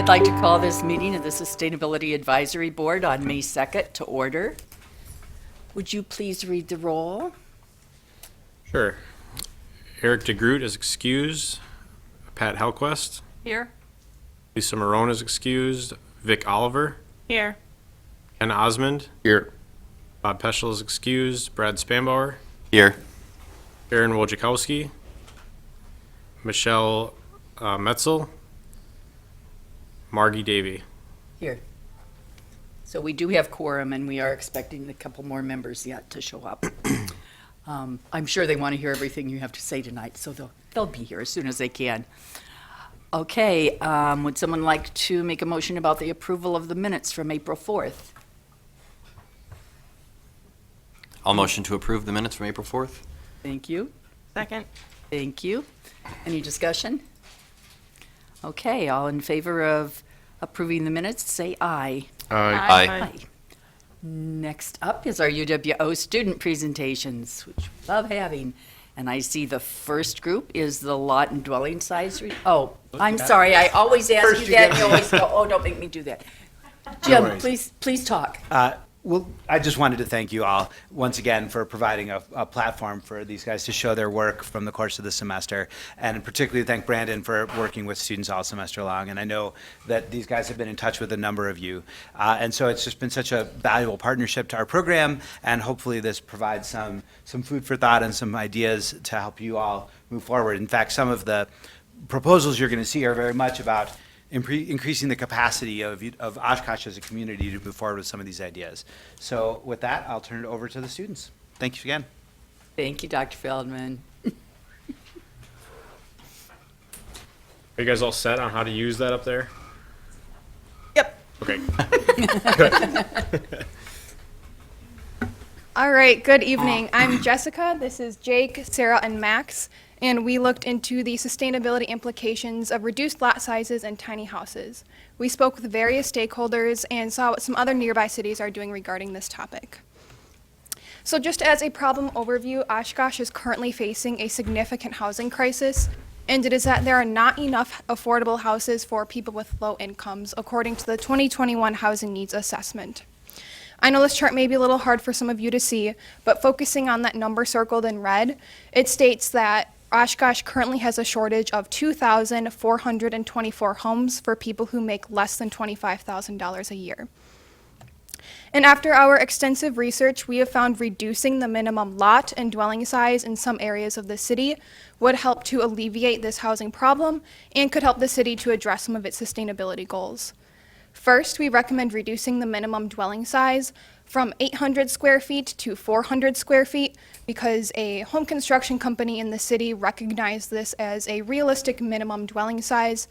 I'd like to call this meeting of the Sustainability Advisory Board on May 2nd to order. Would you please read the roll? Sure. Eric DeGroot is excused. Pat Helquest. Here. Lisa Marone is excused. Vic Oliver. Here. Ken Osmond. Here. Bob Peschel is excused. Brad Spanbauer. Here. Aaron Wojciechowski. Michelle Metzel. Margie Davy. Here. So we do have quorum, and we are expecting a couple more members yet to show up. I'm sure they want to hear everything you have to say tonight, so they'll be here as soon as they can. Okay, would someone like to make a motion about the approval of the minutes from April 4th? I'll motion to approve the minutes from April 4th. Thank you. Second. Thank you. Any discussion? Okay, all in favor of approving the minutes, say aye. Aye. Next up is our UWO student presentations, which we love having. And I see the first group is the lot and dwelling size. Oh, I'm sorry, I always ask you that, and you always go, oh, don't make me do that. Jim, please talk. Well, I just wanted to thank you all once again for providing a platform for these guys to show their work from the course of the semester, and particularly thank Brandon for working with students all semester long. And I know that these guys have been in touch with a number of you. And so it's just been such a valuable partnership to our program, and hopefully this provides some food for thought and some ideas to help you all move forward. In fact, some of the proposals you're going to see are very much about increasing the capacity of Oshkosh as a community to move forward with some of these ideas. So with that, I'll turn it over to the students. Thank you again. Thank you, Dr. Feldman. Are you guys all set on how to use that up there? Yep. Okay. All right, good evening. I'm Jessica. This is Jake, Sarah, and Max, and we looked into the sustainability implications of reduced lot sizes and tiny houses. We spoke with various stakeholders and saw what some other nearby cities are doing regarding this topic. So just as a problem overview, Oshkosh is currently facing a significant housing crisis, and it is that there are not enough affordable houses for people with low incomes, according to the 2021 Housing Needs Assessment. I know this chart may be a little hard for some of you to see, but focusing on that number circled in red, it states that Oshkosh currently has a shortage of 2,424 homes for people who make less than $25,000 a year. And after our extensive research, we have found reducing the minimum lot and dwelling size in some areas of the city would help to alleviate this housing problem and could help the city to address some of its sustainability goals. First, we recommend reducing the minimum dwelling size from 800 square feet to 400 square feet because a home construction company in the city recognized this as a realistic minimum dwelling size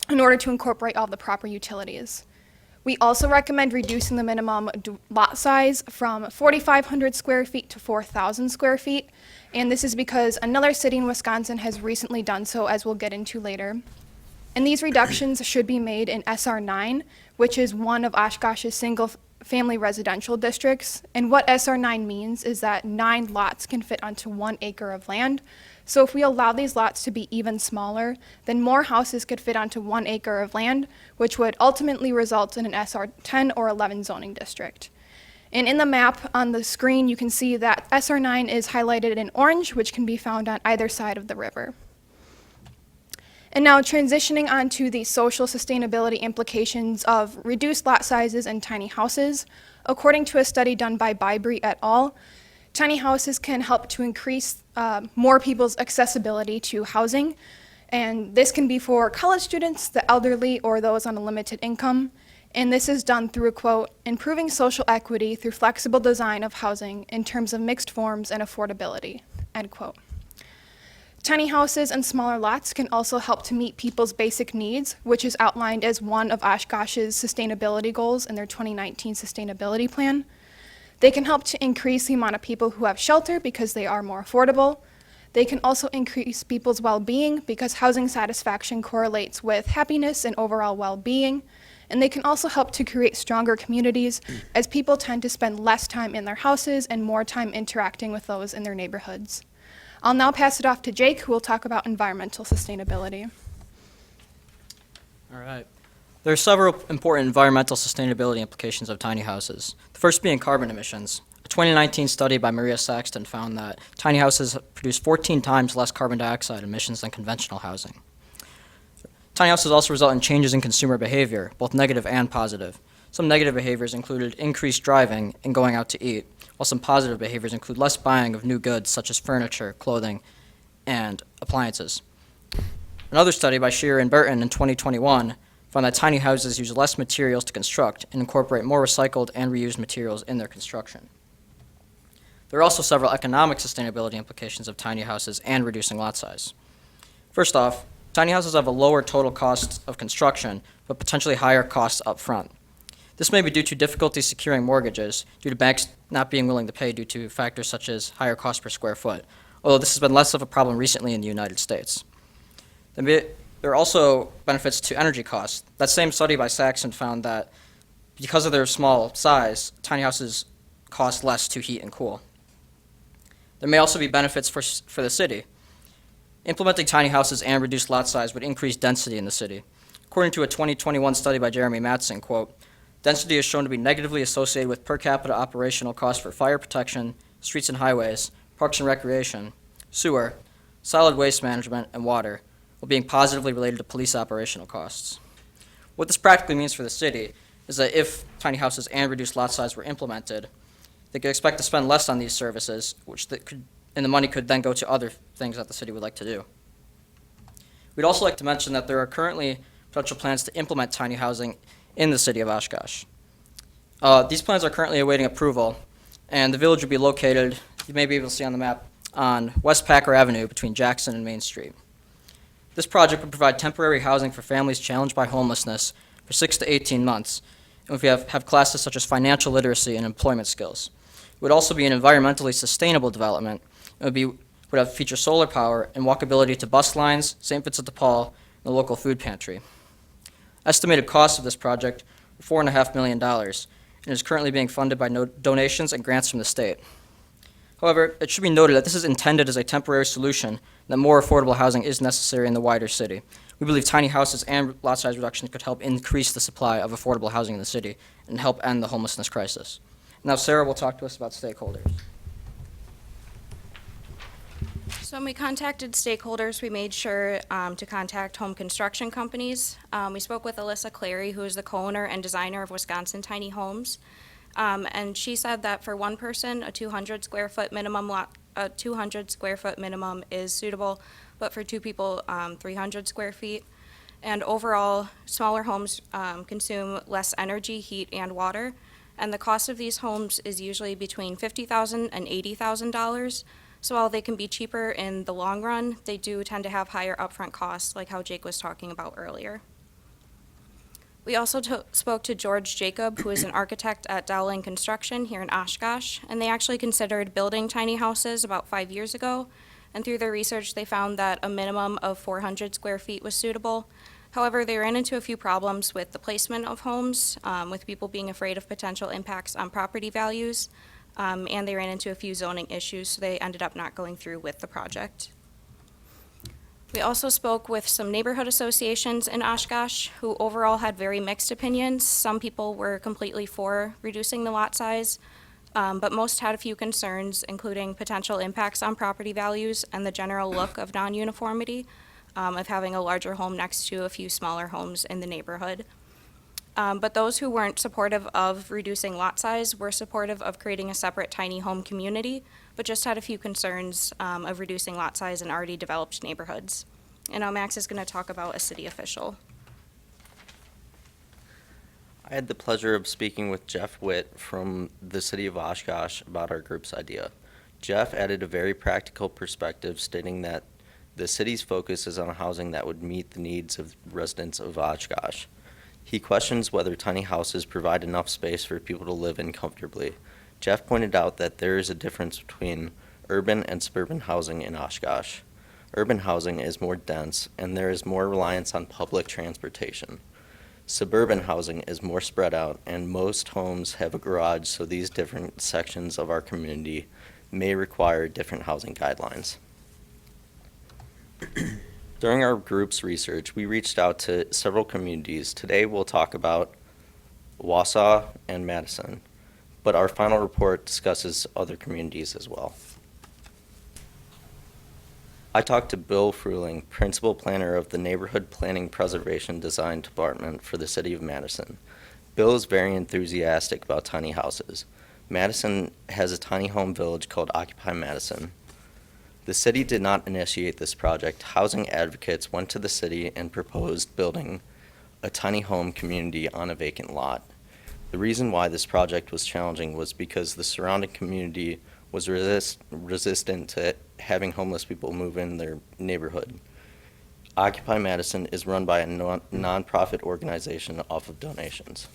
in order to incorporate all the proper utilities. We also recommend reducing the minimum lot size from 4,500 square feet to 4,000 square feet, and this is because another city in Wisconsin has recently done so, as we'll get into later. And these reductions should be made in SR 9, which is one of Oshkosh's single-family residential districts. And what SR 9 means is that 9 lots can fit onto 1 acre of land. So if we allow these lots to be even smaller, then more houses could fit onto 1 acre of land, which would ultimately result in an SR 10 or 11 zoning district. And in the map on the screen, you can see that SR 9 is highlighted in orange, which can be found on either side of the river. And now transitioning on to the social sustainability implications of reduced lot sizes and tiny houses. According to a study done by Bybri et al., tiny houses can help to increase more people's accessibility to housing. And this can be for college students, the elderly, or those on a limited income. And this is done through, quote, improving social equity through flexible design of housing in terms of mixed forms and affordability, end quote. Tiny houses and smaller lots can also help to meet people's basic needs, which is outlined as one of Oshkosh's sustainability goals in their 2019 sustainability plan. They can help to increase the amount of people who have shelter because they are more affordable. They can also increase people's well-being because housing satisfaction correlates with happiness and overall well-being. And they can also help to create stronger communities as people tend to spend less time in their houses and more time interacting with those in their neighborhoods. I'll now pass it off to Jake, who will talk about environmental sustainability. All right. There are several important environmental sustainability implications of tiny houses. The first being carbon emissions. A 2019 study by Maria Saxton found that tiny houses produce 14 times less carbon dioxide emissions than conventional housing. Tiny houses also result in changes in consumer behavior, both negative and positive. Some negative behaviors included increased driving and going out to eat, while some positive behaviors include less buying of new goods such as furniture, clothing, and appliances. Another study by Shearer and Burton in 2021 found that tiny houses use less materials to construct and incorporate more recycled and reused materials in their construction. There are also several economic sustainability implications of tiny houses and reducing lot size. First off, tiny houses have a lower total cost of construction, but potentially higher costs up front. This may be due to difficulty securing mortgages, due to banks not being willing to pay due to factors such as higher cost per square foot, although this has been less of a problem recently in the United States. There are also benefits to energy costs. That same study by Saxon found that because of their small size, tiny houses cost less to heat and cool. There may also be benefits for the city. Implementing tiny houses and reduced lot size would increase density in the city. According to a 2021 study by Jeremy Matson, quote, density is shown to be negatively associated with per capita operational costs for fire protection, streets and highways, parks and recreation, sewer, solid waste management, and water, while being positively related to police operational costs. What this practically means for the city is that if tiny houses and reduced lot size were implemented, they could expect to spend less on these services, and the money could then go to other things that the city would like to do. We'd also like to mention that there are currently potential plans to implement tiny housing in the city of Oshkosh. These plans are currently awaiting approval, and the village would be located, you may be able to see on the map, on West Packer Avenue between Jackson and Main Street. This project would provide temporary housing for families challenged by homelessness for 6 to 18 months, and we have classes such as financial literacy and employment skills. It would also be an environmentally sustainable development. It would have feature solar power and walkability to bus lines, St. Vincent de Paul, and the local food pantry. Estimated cost of this project are $4.5 million, and is currently being funded by donations and grants from the state. However, it should be noted that this is intended as a temporary solution, and that more affordable housing is necessary in the wider city. We believe tiny houses and lot size reductions could help increase the supply of affordable housing in the city and help end the homelessness crisis. Now Sarah will talk to us about stakeholders. So when we contacted stakeholders, we made sure to contact home construction companies. We spoke with Alyssa Clary, who is the co-owner and designer of Wisconsin Tiny Homes. And she said that for one person, a 200 square foot minimum is suitable, but for two people, 300 square feet. And overall, smaller homes consume less energy, heat, and water. And the cost of these homes is usually between $50,000 and $80,000. So while they can be cheaper in the long run, they do tend to have higher upfront costs, like how Jake was talking about earlier. We also spoke to George Jacob, who is an architect at Dowling Construction here in Oshkosh, and they actually considered building tiny houses about 5 years ago. And through their research, they found that a minimum of 400 square feet was suitable. However, they ran into a few problems with the placement of homes, with people being afraid of potential impacts on property values, and they ran into a few zoning issues, so they ended up not going through with the project. We also spoke with some neighborhood associations in Oshkosh who overall had very mixed opinions. Some people were completely for reducing the lot size, but most had a few concerns, including potential impacts on property values and the general look of non-uniformity of having a larger home next to a few smaller homes in the neighborhood. But those who weren't supportive of reducing lot size were supportive of creating a separate tiny home community, but just had a few concerns of reducing lot size in already developed neighborhoods. And now Max is going to talk about a city official. I had the pleasure of speaking with Jeff Witt from the city of Oshkosh about our group's idea. Jeff added a very practical perspective, stating that the city's focus is on housing that would meet the needs of residents of Oshkosh. He questions whether tiny houses provide enough space for people to live in comfortably. Jeff pointed out that there is a difference between urban and suburban housing in Oshkosh. Urban housing is more dense, and there is more reliance on public transportation. Suburban housing is more spread out, and most homes have a garage, so these different sections of our community may require different housing guidelines. During our group's research, we reached out to several communities. Today, we'll talk about Wausau and Madison, but our final report discusses other communities as well. I talked to Bill Fruling, Principal Planner of the Neighborhood Planning Preservation Design Department for the City of Madison. Bill is very enthusiastic about tiny houses. Madison has a tiny home village called Occupy Madison. The city did not initiate this project. Housing advocates went to the city and proposed building a tiny home community on a vacant lot. The reason why this project was challenging was because the surrounding community was resistant to having homeless people move in their neighborhood. Occupy Madison is run by a nonprofit organization off of donations.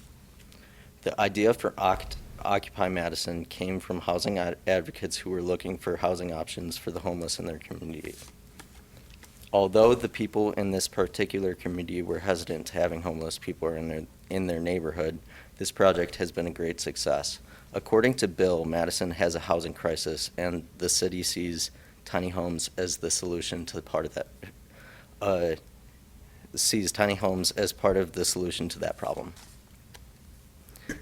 The idea for Occupy Madison came from housing advocates who were looking for housing options for the homeless in their community. Although the people in this particular community were hesitant to having homeless people in their neighborhood, this project has been a great success. According to Bill, Madison has a housing crisis, and the city sees tiny homes as the solution to part of that. Sees tiny homes as part of the solution to that problem.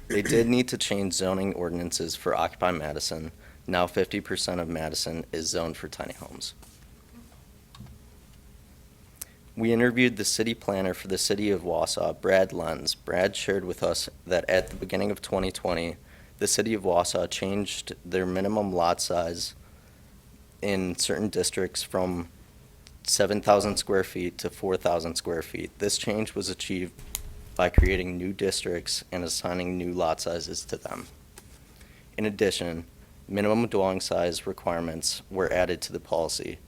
They did need to change zoning ordinances for Occupy Madison. Now 50% of Madison is zoned for tiny homes. We interviewed the city planner for the city of Wausau, Brad Lenz. Brad shared with us that at the beginning of 2020, the city of Wausau changed their minimum lot size in certain districts from 7,000 square feet to 4,000 square feet. This change was achieved by creating new districts and assigning new lot sizes to them. In addition, minimum dwelling size requirements were added to the policy.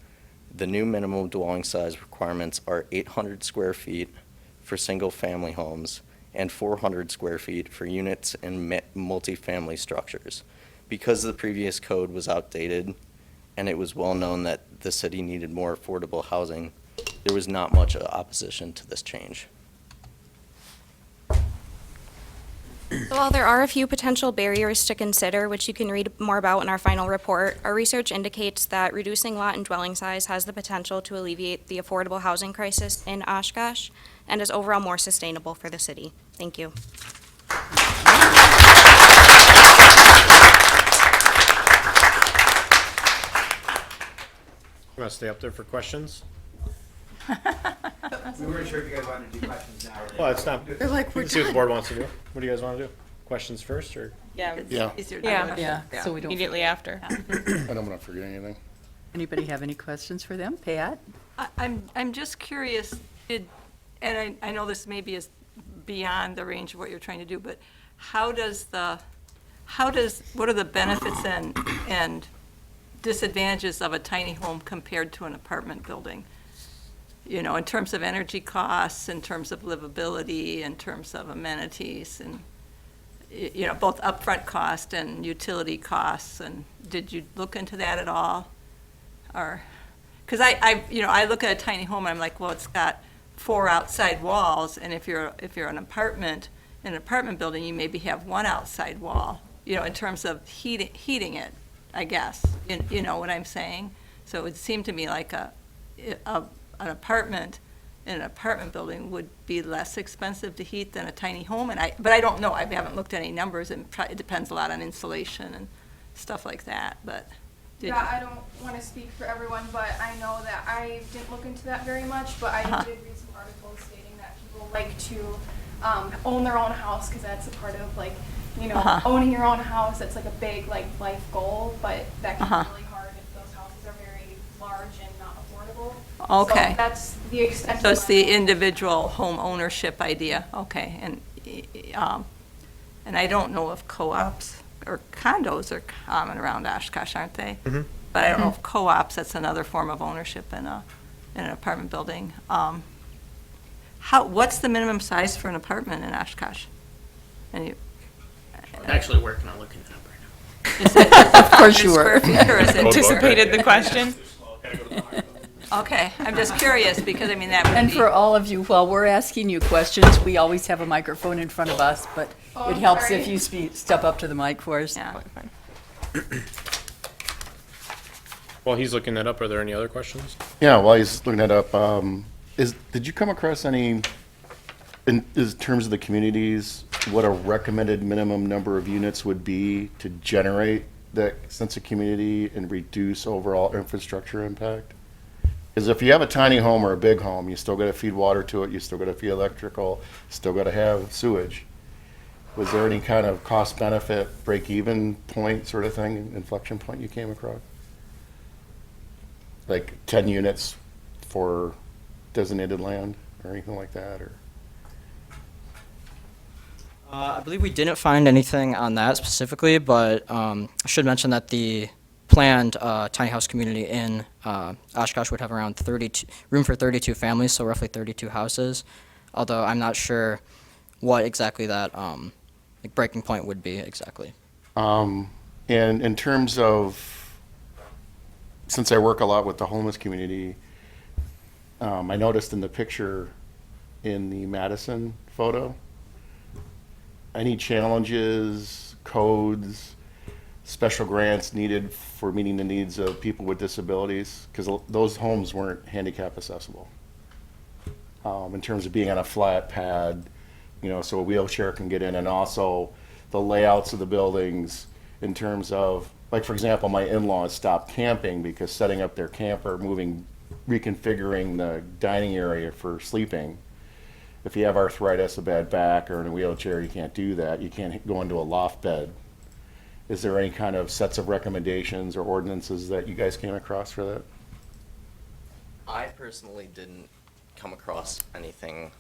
The new minimum dwelling size requirements are 800 square feet for single-family homes and 400 square feet for units in multifamily structures. Because the previous code was outdated and it was well known that the city needed more affordable housing, there was not much opposition to this change. So while there are a few potential barriers to consider, which you can read more about in our final report, our research indicates that reducing lot and dwelling size has the potential to alleviate the affordable housing crisis in Oshkosh and is overall more sustainable for the city. Thank you. You want to stay up there for questions? We weren't sure if you guys wanted to do questions now. Well, it's not. They're like, We we're can see what the done. board wants to do. What do you guys want to do? Questions first, or? Yeah. Yeah. Easier to Yeah. do. Yeah, so we don't. Immediately after. I don't want to forget anything. Anybody have any questions for them? Pat? I'm just curious, and I know this maybe is beyond the range of what you're trying to do, but what are the benefits and disadvantages of a tiny home compared to an apartment building? You know, in terms of energy costs, in terms of livability, in terms of amenities, and, you know, both upfront cost and utility costs, and did you look into that at all? Or, because I look at a tiny home and I'm like, well, it's got 4 outside walls, and if you're in an apartment building, you maybe have 1 outside wall, you know, in terms of heating it, I guess, you know what I'm saying? So it would seem to me like an apartment in an apartment building would be less expensive to heat than a tiny home, but I don't know, I haven't looked at any numbers, and it depends a lot on insulation and stuff like that, but. Yeah, I don't want to speak for everyone, but I know that I didn't look into that very much, but I did read some articles stating that people like to own their own house because that's a part of, like, you know, owning your own house. It's like a big, like, life goal, but that can be really hard if those houses are very large and not affordable. Okay. So that's the extent. So of it's my the knowledge. individual home ownership idea, okay, and I don't know if co-ops or condos are common around Oshkosh, aren't they? Mm-hmm. But I don't know if co-ops, that's another form of ownership in an apartment building. What's the minimum size for an apartment in Oshkosh? I'm actually working on looking it up right now. Of course you were. Or is it Anticipated the question. Okay, I'm just curious, because I mean, that would be. And for all of you, while we're asking you questions, we always have a microphone in front of us, but Oh, it helps sorry. if you step up to the mic for us. Yeah. While he's looking that up, are there any other questions? Yeah, while he's looking that up, did you come across any, in terms of the communities, what a recommended minimum number of units would be to generate that sense of community and reduce overall infrastructure impact? Because if you have a tiny home or a big home, you still got to feed water to it, you still got to feed electrical, still got to have sewage. Was there any kind of cost benefit, break even point sort of thing, inflection point you came across? Like 10 units for designated land or anything like that, or? I believe we didn't find anything on that specifically, but I should mention that the planned tiny house community in Oshkosh would have around room for 32 families, so roughly 32 houses. Although I'm not sure what exactly that like breaking point would be exactly. And in terms of, since I work a lot with the homeless community, I noticed in the picture in the Madison photo, any challenges, codes, special grants needed for meeting the needs of people with disabilities? Because those homes weren't handicap accessible. In terms of being on a flat pad, so a wheelchair can get in, and also the layouts of the buildings in terms of, like, for example, my in-laws stopped camping because setting up their camper, reconfiguring the dining area for sleeping. If you have arthritis, a bad back, or in a wheelchair, you can't do that. You can't go into a loft bed. Is there any kind of sets of recommendations or ordinances that you guys came across for that? I personally didn't come across anything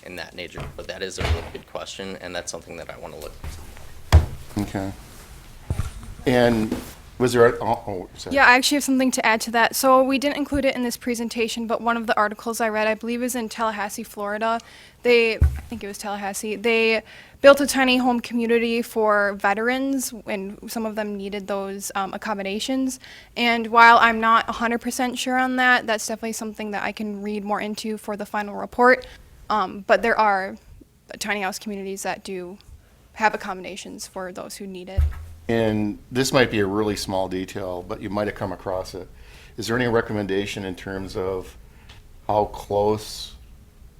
in that nature, but that is a really good question, and that's something that I want to look into. Okay. And was there, sorry. Yeah, I actually have something to add to that. So we didn't include it in this presentation, but one of the articles I read, I believe, is in Tallahassee, Florida. I think it was Tallahassee. They built a tiny home community for veterans, and some of them needed those accommodations. And while I'm not 100% sure on that, that's definitely something that I can read more into for the final report. But there are tiny house communities that do have accommodations for those who need it. And this might be a really small detail, but you might have come across it. Is there any recommendation in terms of how close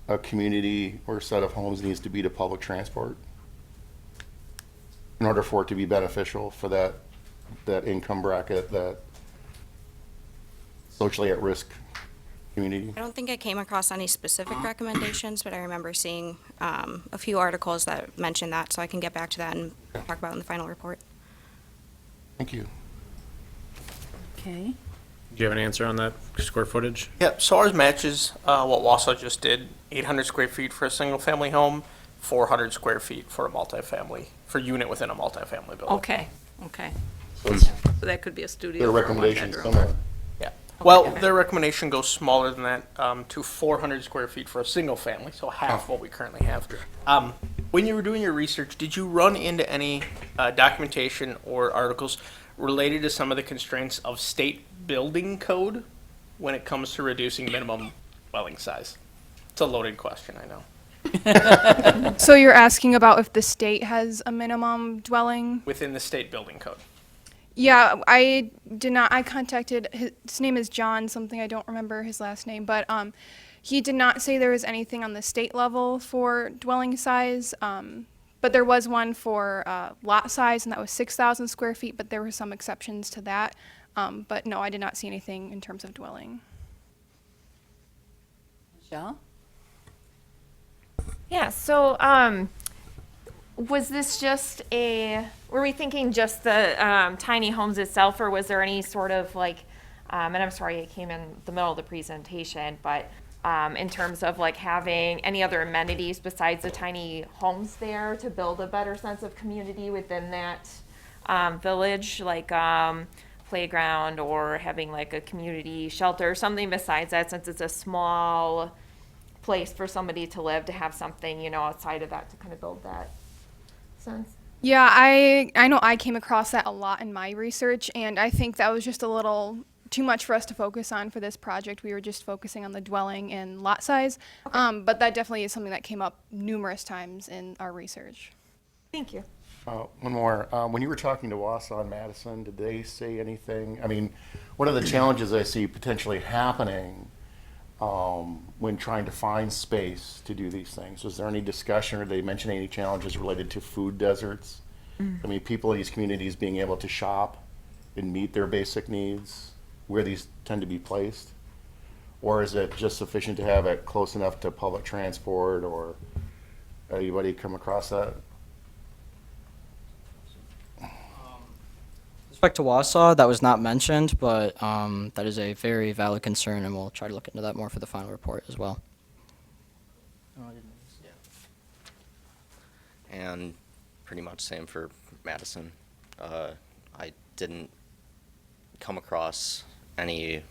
a community or set of homes needs to be to public transport in order for it to be beneficial for that income bracket, that socially at-risk community? I don't think I came across any specific recommendations, but I remember seeing a few articles that mentioned that, so I can get back to that and talk about it in the final report. Thank you. Okay. Do you have an answer on that square footage? Yep, so ours matches what Wausau just did, 800 square feet for a single-family home, 400 square feet for a multifamily, for unit within a multifamily building. Okay. So So that could be a studio. their for one recommendations bedroom. similar. Yeah. Well, their recommendation goes smaller than that, to 400 square feet for a single family, so half what we currently have. When you were doing your research, did you run into any documentation or articles related to some of the constraints of state building code when it comes to reducing minimum dwelling size? It's a loaded question, I know. So you're asking about if the state has a minimum dwelling? Within the state building code. Yeah, I did not. I contacted, his name is John something, I don't remember his last name, but he did not say there was anything on the state level for dwelling size. But there was one for lot size, and that was 6,000 square feet, but there were some exceptions to that. But no, I did not see anything in terms of dwelling. Michelle? Yeah, so was this were we thinking just the tiny homes itself, or was there any sort of like, and I'm sorry it came in the middle of the presentation, but in terms of like having any other amenities besides the tiny homes there to build a better sense of community within that village, like playground or having like a community shelter or something besides that, since it's a small place for somebody to live, to have something, outside of that to kind of build that sense? Yeah, I know I came across that a lot in my research, and I think that was just a little too much for us to focus on for this project. We were just focusing on the dwelling and lot size, but that definitely is something that came up numerous times in our research. Thank you. One more. When you were talking to Wausau and Madison, did they say anything? I mean, what are the challenges I see potentially happening when trying to find space to do these things? Was there any discussion, or did they mention any challenges related to food deserts? I mean, people in these communities being able to shop and meet their basic needs, where these tend to be placed? Or is it just sufficient to have it close enough to public transport, or anybody come across that? With respect to Wausau, that was not mentioned, but that is a very valid concern, and we'll try to look into that more for the final report as well. And pretty much same for Madison. I didn't come across any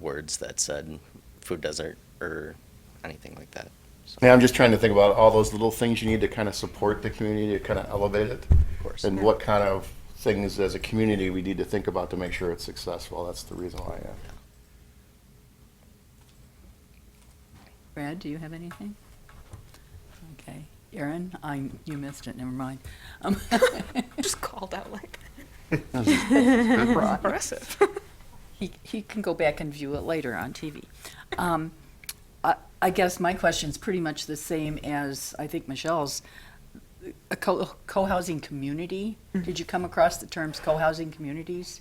words that said food desert or anything like that. So, Yeah, I'm just trying to think about all those little things you need to kind of support the community, to kind of elevate it. of course. And what kind of things as a community we need to think about to make sure it's successful. That's the reason why I asked. Brad, do you have anything? Okay. Aaron, you missed it, never mind. Just called out like Impressive. He can go back and view it later on TV. I guess my question's pretty much the same as I think Michelle's. A co-housing community. Did you come across the terms co-housing communities?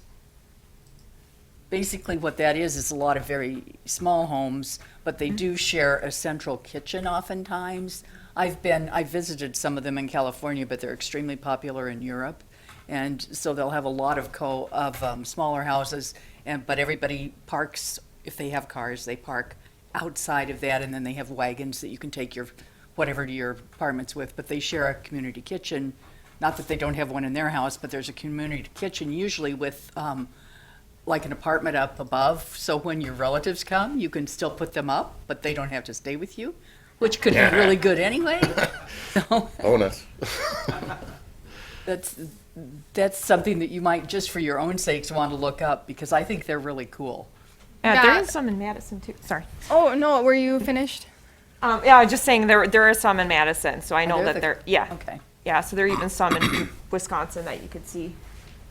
Basically what that is a lot of very small homes, but they do share a central kitchen oftentimes. I've visited some of them in California, but they're extremely popular in Europe. And so they'll have a lot of smaller houses, but everybody parks, if they have cars, they park outside of that, and then they have wagons that you can take your whatever to your apartments with, but they share a community kitchen. Not that they don't have one in their house, but there's a community kitchen usually with like an apartment up above. So when your relatives come, you can still put them up, but they don't have to stay with you, which could be really good anyway. So Bonus. that's something that you might, just for your own sakes, want to look up, because I think they're really cool. Yeah, Yeah. there is some in Madison too. Sorry. Oh, no, were you finished? Yeah, I was just saying there are some in Madison, so I know there that the- there. Okay. Yeah, so there are even some in Wisconsin that you could see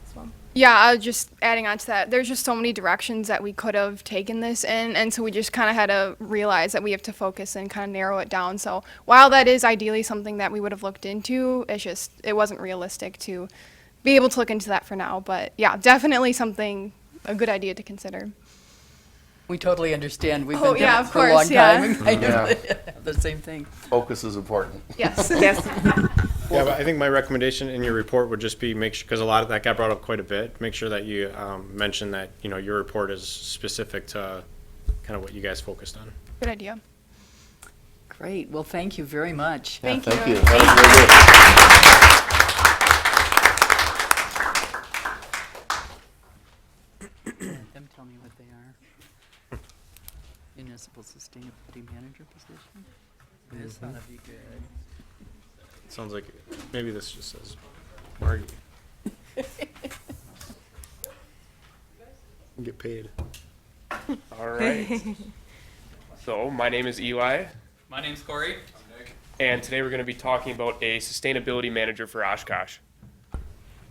as well. Yeah, I was just adding on to that. There's just so many directions that we could have taken this in, and so we just kind of had to realize that we have to focus and kind of narrow it down. So while that is ideally something that we would have looked into, it wasn't realistic to be able to look into that for now. But yeah, definitely a good idea to consider. We totally understand. We've Oh, been yeah, doing it of for a course, long yeah. time and kind of the same thing. Focus is important. Yes. Yes. Yeah, but I think my recommendation in your report would just be make sure, because a lot of that got brought up quite a bit, make sure that you mention that, your report is specific to kind of what you guys focused on. Good idea. Great. Well, thank you very much. Yeah, Thank you. That Them tell me what they are. Municipal Sustainability Manager position. This ought to be good. Sounds like maybe this just says Margie. Get paid. All right. So my name is Eli, My name's Corey. and today we're going to be talking about a sustainability manager for Oshkosh.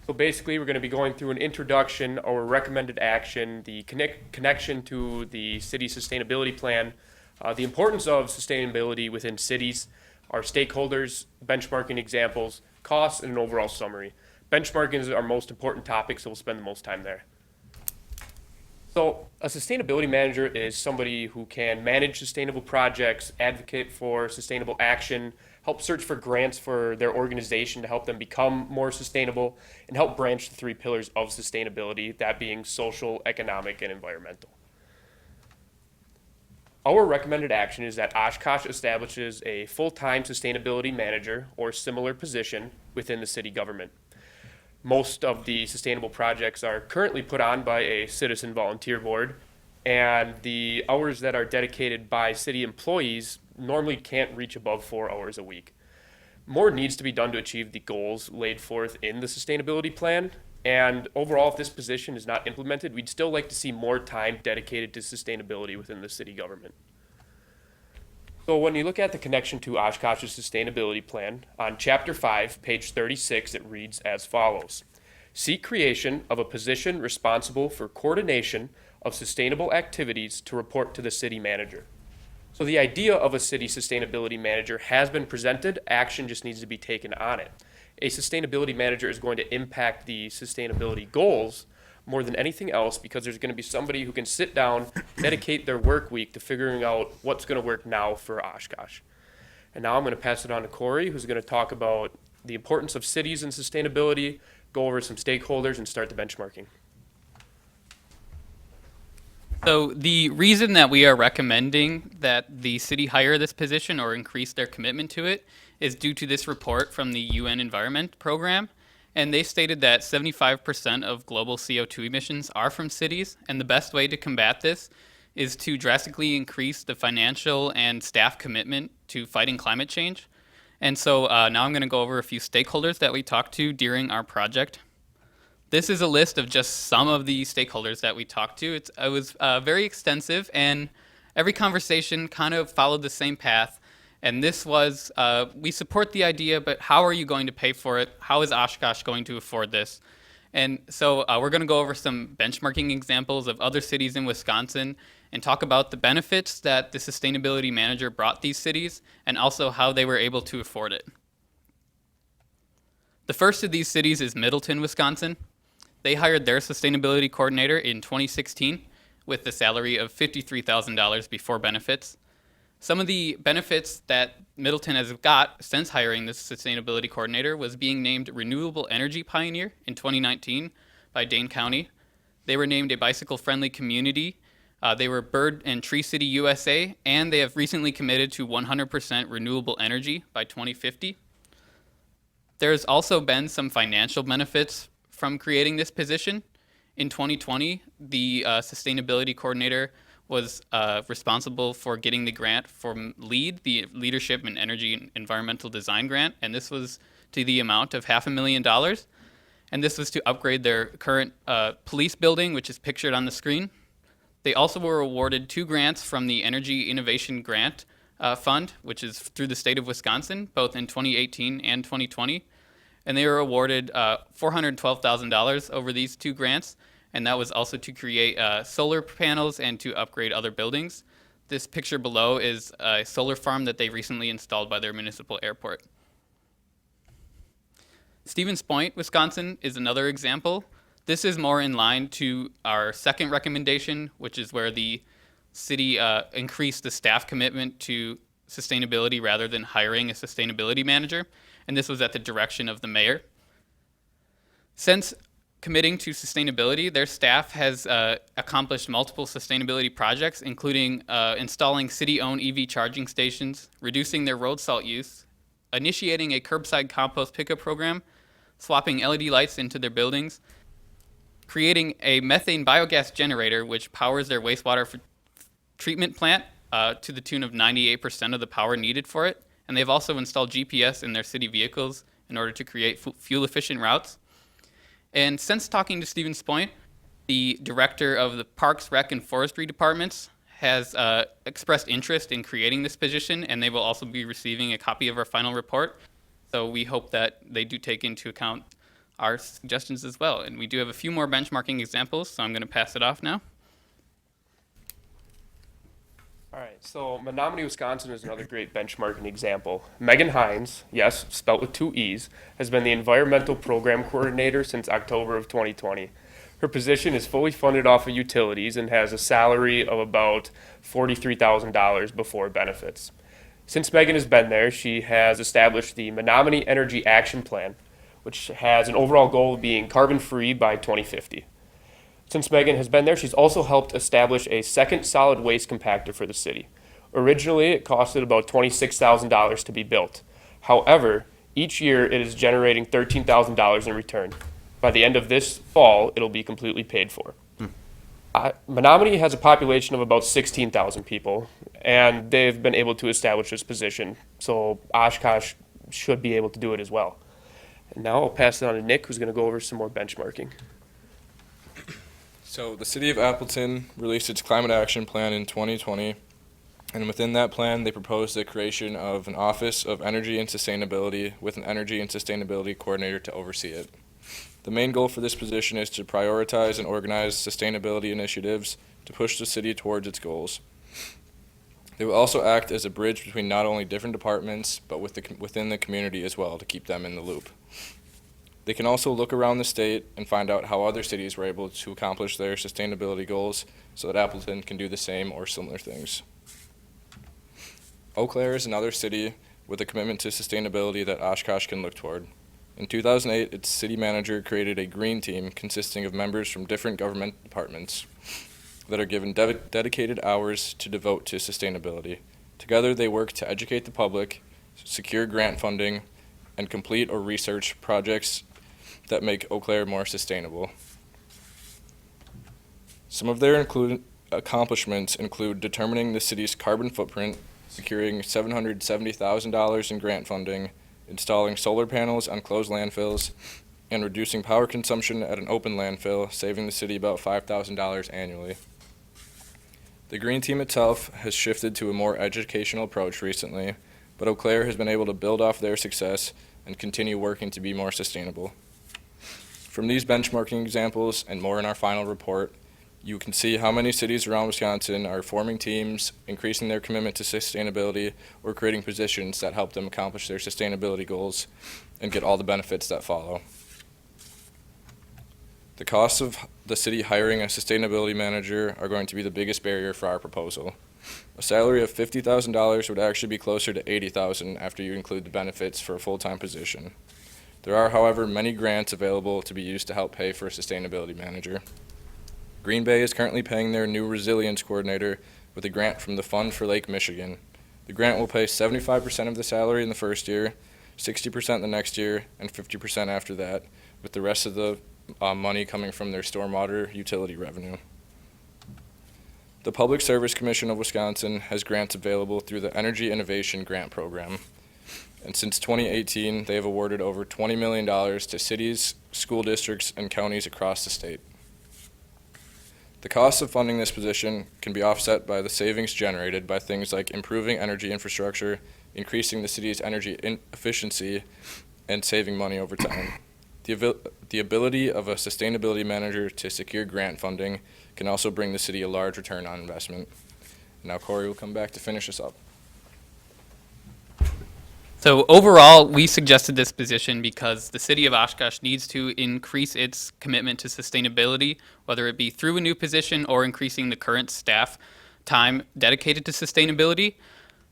So basically, we're going to be going through an introduction, our recommended action, the connection to the city sustainability plan, the importance of sustainability within cities, our stakeholders, benchmarking examples, costs, and an overall summary. Benchmarking is our most important topic, so we'll spend the most time there. So a sustainability manager is somebody who can manage sustainable projects, advocate for sustainable action, help search for grants for their organization to help them become more sustainable, and help branch the 3 pillars of sustainability, that being social, economic, and environmental. Our recommended action is that Oshkosh establishes a full-time sustainability manager or similar position within the city government. Most of the sustainable projects are currently put on by a citizen volunteer board, and the hours that are dedicated by city employees normally can't reach above 4 hours a week. More needs to be done to achieve the goals laid forth in the sustainability plan, and overall, if this position is not implemented, we'd still like to see more time dedicated to sustainability within the city government. So when you look at the connection to Oshkosh's sustainability plan, on Chapter 5, page 36, it reads as follows. Seek creation of a position responsible for coordination of sustainable activities to report to the city manager. So the idea of a city sustainability manager has been presented, action just needs to be taken on it. A sustainability manager is going to impact the sustainability goals more than anything else because there's going to be somebody who can sit down, dedicate their work week to figuring out what's going to work now for Oshkosh. And now I'm going to pass it on to Corey, who's going to talk about the importance of cities and sustainability, go over some stakeholders, and start the benchmarking. So the reason that we are recommending that the city hire this position or increase their commitment to it is due to this report from the UN Environment Program. And they stated that 75% of global CO2 emissions are from cities, and the best way to combat this is to drastically increase the financial and staff commitment to fighting climate change. And so now I'm going to go over a few stakeholders that we talked to during our project. This is a list of just some of the stakeholders that we talked to. It was very extensive, and every conversation kind of followed the same path. And this was, we support the idea, but how are you going to pay for it? How is Oshkosh going to afford this? And so we're going to go over some benchmarking examples of other cities in Wisconsin and talk about the benefits that the sustainability manager brought these cities and also how they were able to afford it. The first of these cities is Middleton, Wisconsin. They hired their sustainability coordinator in 2016 with the salary of $53,000 before benefits. Some of the benefits that Middleton has got since hiring this sustainability coordinator was being named Renewable Energy Pioneer in 2019 by Dane County. They were named a bicycle-friendly community. They were Bird and Tree City USA, and they have recently committed to 100% renewable energy by 2050. There's also been some financial benefits from creating this position. In 2020, the sustainability coordinator was responsible for getting the grant from LEED, the Leadership in Energy and Environmental Design grant, and this was to the amount of $500,000. And this was to upgrade their current police building, which is pictured on the screen. They also were awarded 2 grants from the Energy Innovation Grant Fund, which is through the state of Wisconsin, both in 2018 and 2020. And they were awarded $412,000 over these 2 grants, and that was also to create solar panels and to upgrade other buildings. This picture below is a solar farm that they recently installed by their municipal airport. Stevens Point, Wisconsin is another example. This is more in line to our second recommendation, which is where the city increased the staff commitment to sustainability rather than hiring a sustainability manager, and this was at the direction of the mayor. Since committing to sustainability, their staff has accomplished multiple sustainability projects, including installing city-owned EV charging stations, reducing their road salt use, initiating a curbside compost pickup program, swapping LED lights into their buildings, creating a methane biogas generator which powers their wastewater treatment plant to the tune of 98% of the power needed for it. And they've also installed GPS in their city vehicles in order to create fuel-efficient routes. And since talking to Stevens Point, the director of the Parks, Rec, and Forestry departments has expressed interest in creating this position, and they will also be receiving a copy of our final report. So we hope that they do take into account our suggestions as well. And we do have a few more benchmarking examples, so I'm going to pass it off now. All right, so Menominee, Wisconsin is another great benchmarking example. Megan Hines, yes, spelt with 2 E's, has been the Environmental Program Coordinator since October of 2020. Her position is fully funded off of utilities and has a salary of about $43,000 before benefits. Since Megan has been there, she has established the Menominee Energy Action Plan, which has an overall goal of being carbon-free by 2050. Since Megan has been there, she's also helped establish a second solid waste compactor for the city. Originally, it costed about $26,000 to be built. However, each year it is generating $13,000 in return. By the end of this fall, it'll be completely paid for. Menominee has a population of about 16,000 people, and they've been able to establish this position, so Oshkosh should be able to do it as well. And now I'll pass it on to Nick, who's going to go over some more benchmarking. So the city of Appleton released its climate action plan in 2020, And within that plan, they proposed the creation of an Office of Energy and Sustainability with an Energy and Sustainability Coordinator to oversee it. The main goal for this position is to prioritize and organize sustainability initiatives to push the city towards its goals. They will also act as a bridge between not only different departments, but within the community as well to keep them in the loop. They can also look around the state and find out how other cities were able to accomplish their sustainability goals so that Appleton can do the same or similar things. Eau Claire is another city with a commitment to sustainability that Oshkosh can look toward. In 2008, its city manager created a green team consisting of members from different government departments that are given dedicated hours to devote to sustainability. Together, they work to educate the public, secure grant funding, and complete or research projects that make Eau Claire more sustainable. Some of their accomplishments include determining the city's carbon footprint, securing $770,000 in grant funding, installing solar panels on closed landfills, and reducing power consumption at an open landfill, saving the city about $5,000 annually. The Green Team itself has shifted to a more educational approach recently, but Eau Claire has been able to build off their success and continue working to be more sustainable. From these benchmarking examples and more in our final report, you can see how many cities around Wisconsin are forming teams, increasing their commitment to sustainability, or creating positions that help them accomplish their sustainability goals and get all the benefits that follow. The costs of the city hiring a sustainability manager are going to be the biggest barrier for our proposal. A salary of $50,000 would actually be closer to $80,000 after you include the benefits for a full-time position. There are, however, many grants available to be used to help pay for a sustainability manager. Green Bay is currently paying their new resilience coordinator with a grant from the Fund for Lake Michigan. The grant will pay 75% of the salary in the first year, 60% the next year, and 50% after that, with the rest of the money coming from their stormwater utility revenue. The Public Service Commission of Wisconsin has grants available through the Energy Innovation Grant Program. And since 2018, they have awarded over $20 million to cities, school districts, and counties across the state. The cost of funding this position can be offset by the savings generated by things like improving energy infrastructure, increasing the city's energy efficiency, and saving money over time. The ability of a sustainability manager to secure grant funding can also bring the city a large return on investment. Now Corey will come back to finish us up. So overall, we suggested this position because the city of Oshkosh needs to increase its commitment to sustainability, whether it be through a new position or increasing the current staff time dedicated to sustainability.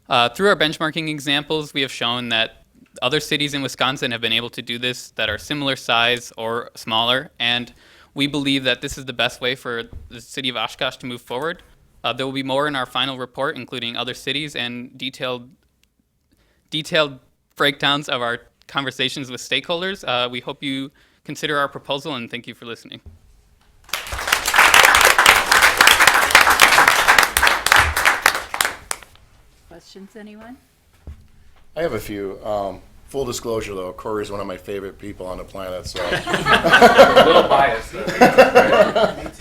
Through our benchmarking examples, we have shown that other cities in Wisconsin have been able to do this that are similar size or smaller, and we believe that this is the best way for the city of Oshkosh to move forward. There will be more in our final report, including other cities and detailed breakdowns of our conversations with stakeholders. We hope you consider our proposal, and thank you for listening. Questions, anyone? I have a few. Full disclosure, though, Corey's one of my favorite people on the planet, so. A little biased. Me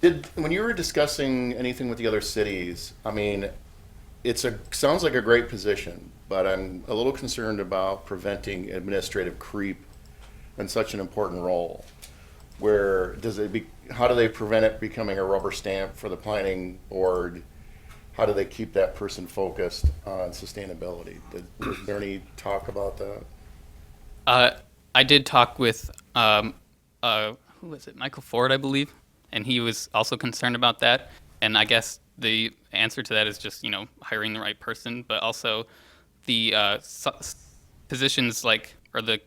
too. When you were discussing anything with the other cities, I mean, sounds like a great position, but I'm a little concerned about preventing administrative creep in such an important role. How do they prevent it becoming a rubber stamp for the planning board? How do they keep that person focused on sustainability? Is there any talk about that? I did talk with, who was it, Michael Ford, I believe, and he was also concerned about that. And I guess the answer to that is just, hiring the right person, but also the positions or the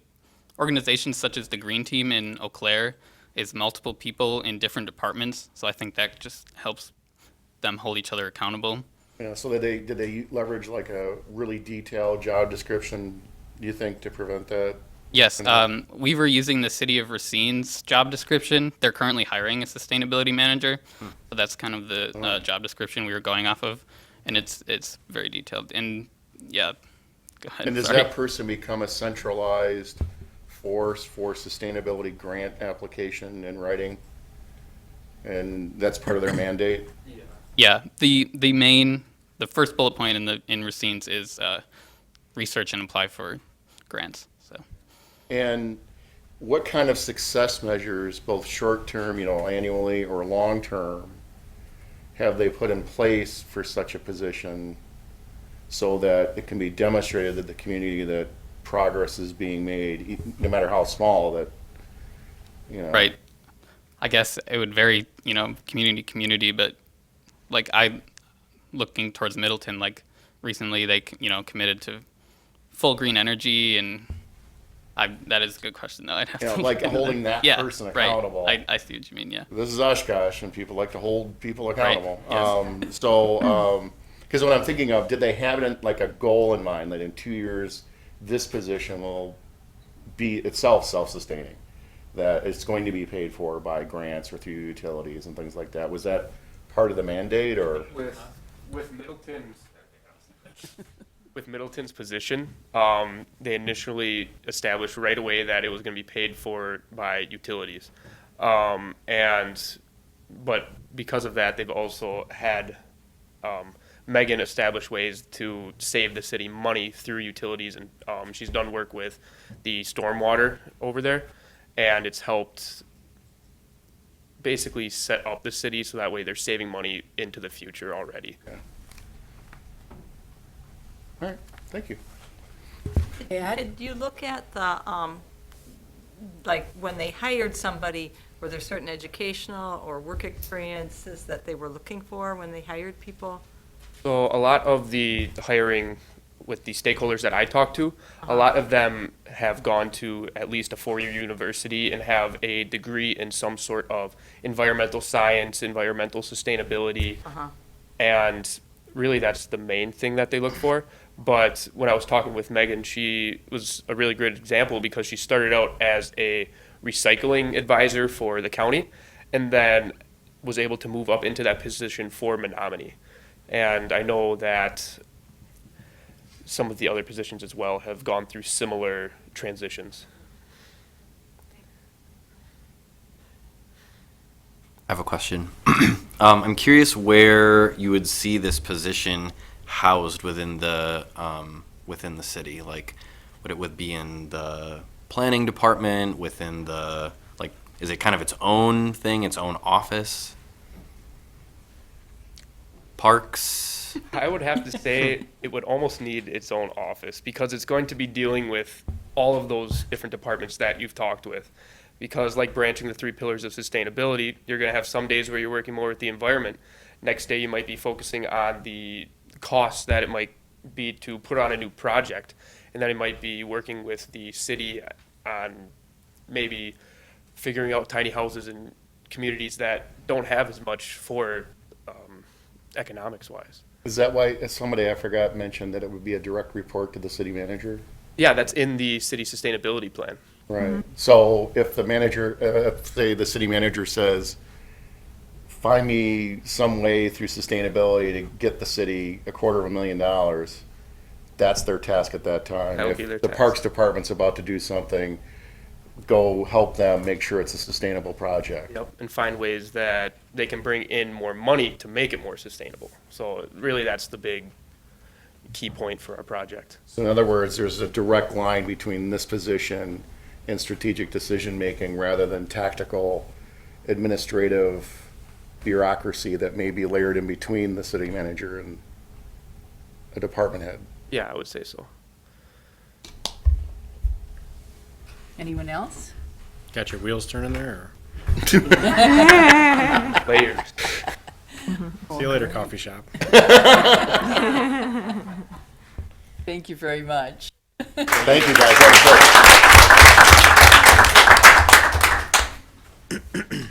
organizations such as the Green Team in Eau Claire is multiple people in different departments. So I think that just helps them hold each other accountable. Yeah, so did they leverage like a really detailed job description, do you think, to prevent that? Yes, we were using the City of Racine's job description. They're currently hiring a sustainability manager, so that's kind of the job description we were going off of, and it's very detailed. And yeah, go ahead. And does that person become a centralized force for sustainability grant application and writing? And that's part of their mandate? Yeah, the first bullet point in Racine's is research and apply for grants. So And what kind of success measures, both short-term, annually or long-term, have they put in place for such a position so that it can be demonstrated that the community, that progress is being made, no matter how small, that, right, I guess it would vary, community to community, but like I looking towards Middleton, like recently they committed to full green energy, and that is a good question though. I'd have to like look into holding that person accountable. Right. I see what you mean. Yeah. This is Oshkosh, and people like to hold people accountable. Right. Yes. Because what I'm thinking of, did they have it in, like a goal in mind that in 2 years this position will be itself self-sustaining, that it's going to be paid for by grants or through utilities and things like that? Was that part of the mandate, or With Middleton's position, they initially established right away that it was going to be paid for by utilities, but because of that, they've also had Megan establish ways to save the city money through utilities, and she's done work with the stormwater over there, and it's helped basically set up the city so that way they're saving money into the future already. Okay. All right, thank you. Did you look at the, like, when they hired somebody, were there certain educational or work experiences that they were looking for when they hired people? So a lot of the hiring with the stakeholders that I talked to, a lot of them have gone to at least a 4-year university and have a degree in some sort of environmental science, environmental sustainability, and really that's the main thing that they look for. But when I was talking with Megan, she was a really great example because she started out as a recycling advisor for the county and then was able to move up into that position for Menominee. And I know that some of the other positions as well have gone through similar transitions. I have a question. I'm curious where you would see this position housed within the city. Like, would it be in the planning department, within the, like, is it kind of its own thing, its own office? Parks? I would have to say it would almost need its own office because it's going to be dealing with all of those different departments that you've talked with. Because like branching the 3 pillars of sustainability, you're going to have some days where you're working more with the environment. Next day you might be focusing on the costs that it might be to put on a new project. And then it might be working with the city on maybe figuring out tiny houses in communities that don't have as much for economics-wise. Is that why somebody I forgot mentioned that it would be a direct report to the city manager? Yeah, that's in the city sustainability plan. Right. So if the manager, say the city manager says, find me some way through sustainability to get the city $250,000, that's their task at that time. That would If be their the task. Parks Department's about to do something, go help them make sure it's a sustainable project. Yep, and find ways that they can bring in more money to make it more sustainable. So really, that's the big key point for our project. So in other words, there's a direct line between this position and strategic decision-making rather than tactical administrative bureaucracy that may be layered in between the city manager and a department head. Yeah, I would say so. Anyone else? Got your wheels turning there? Layers. See you later, coffee shop. Thank you very much. Thank you, guys. That was great.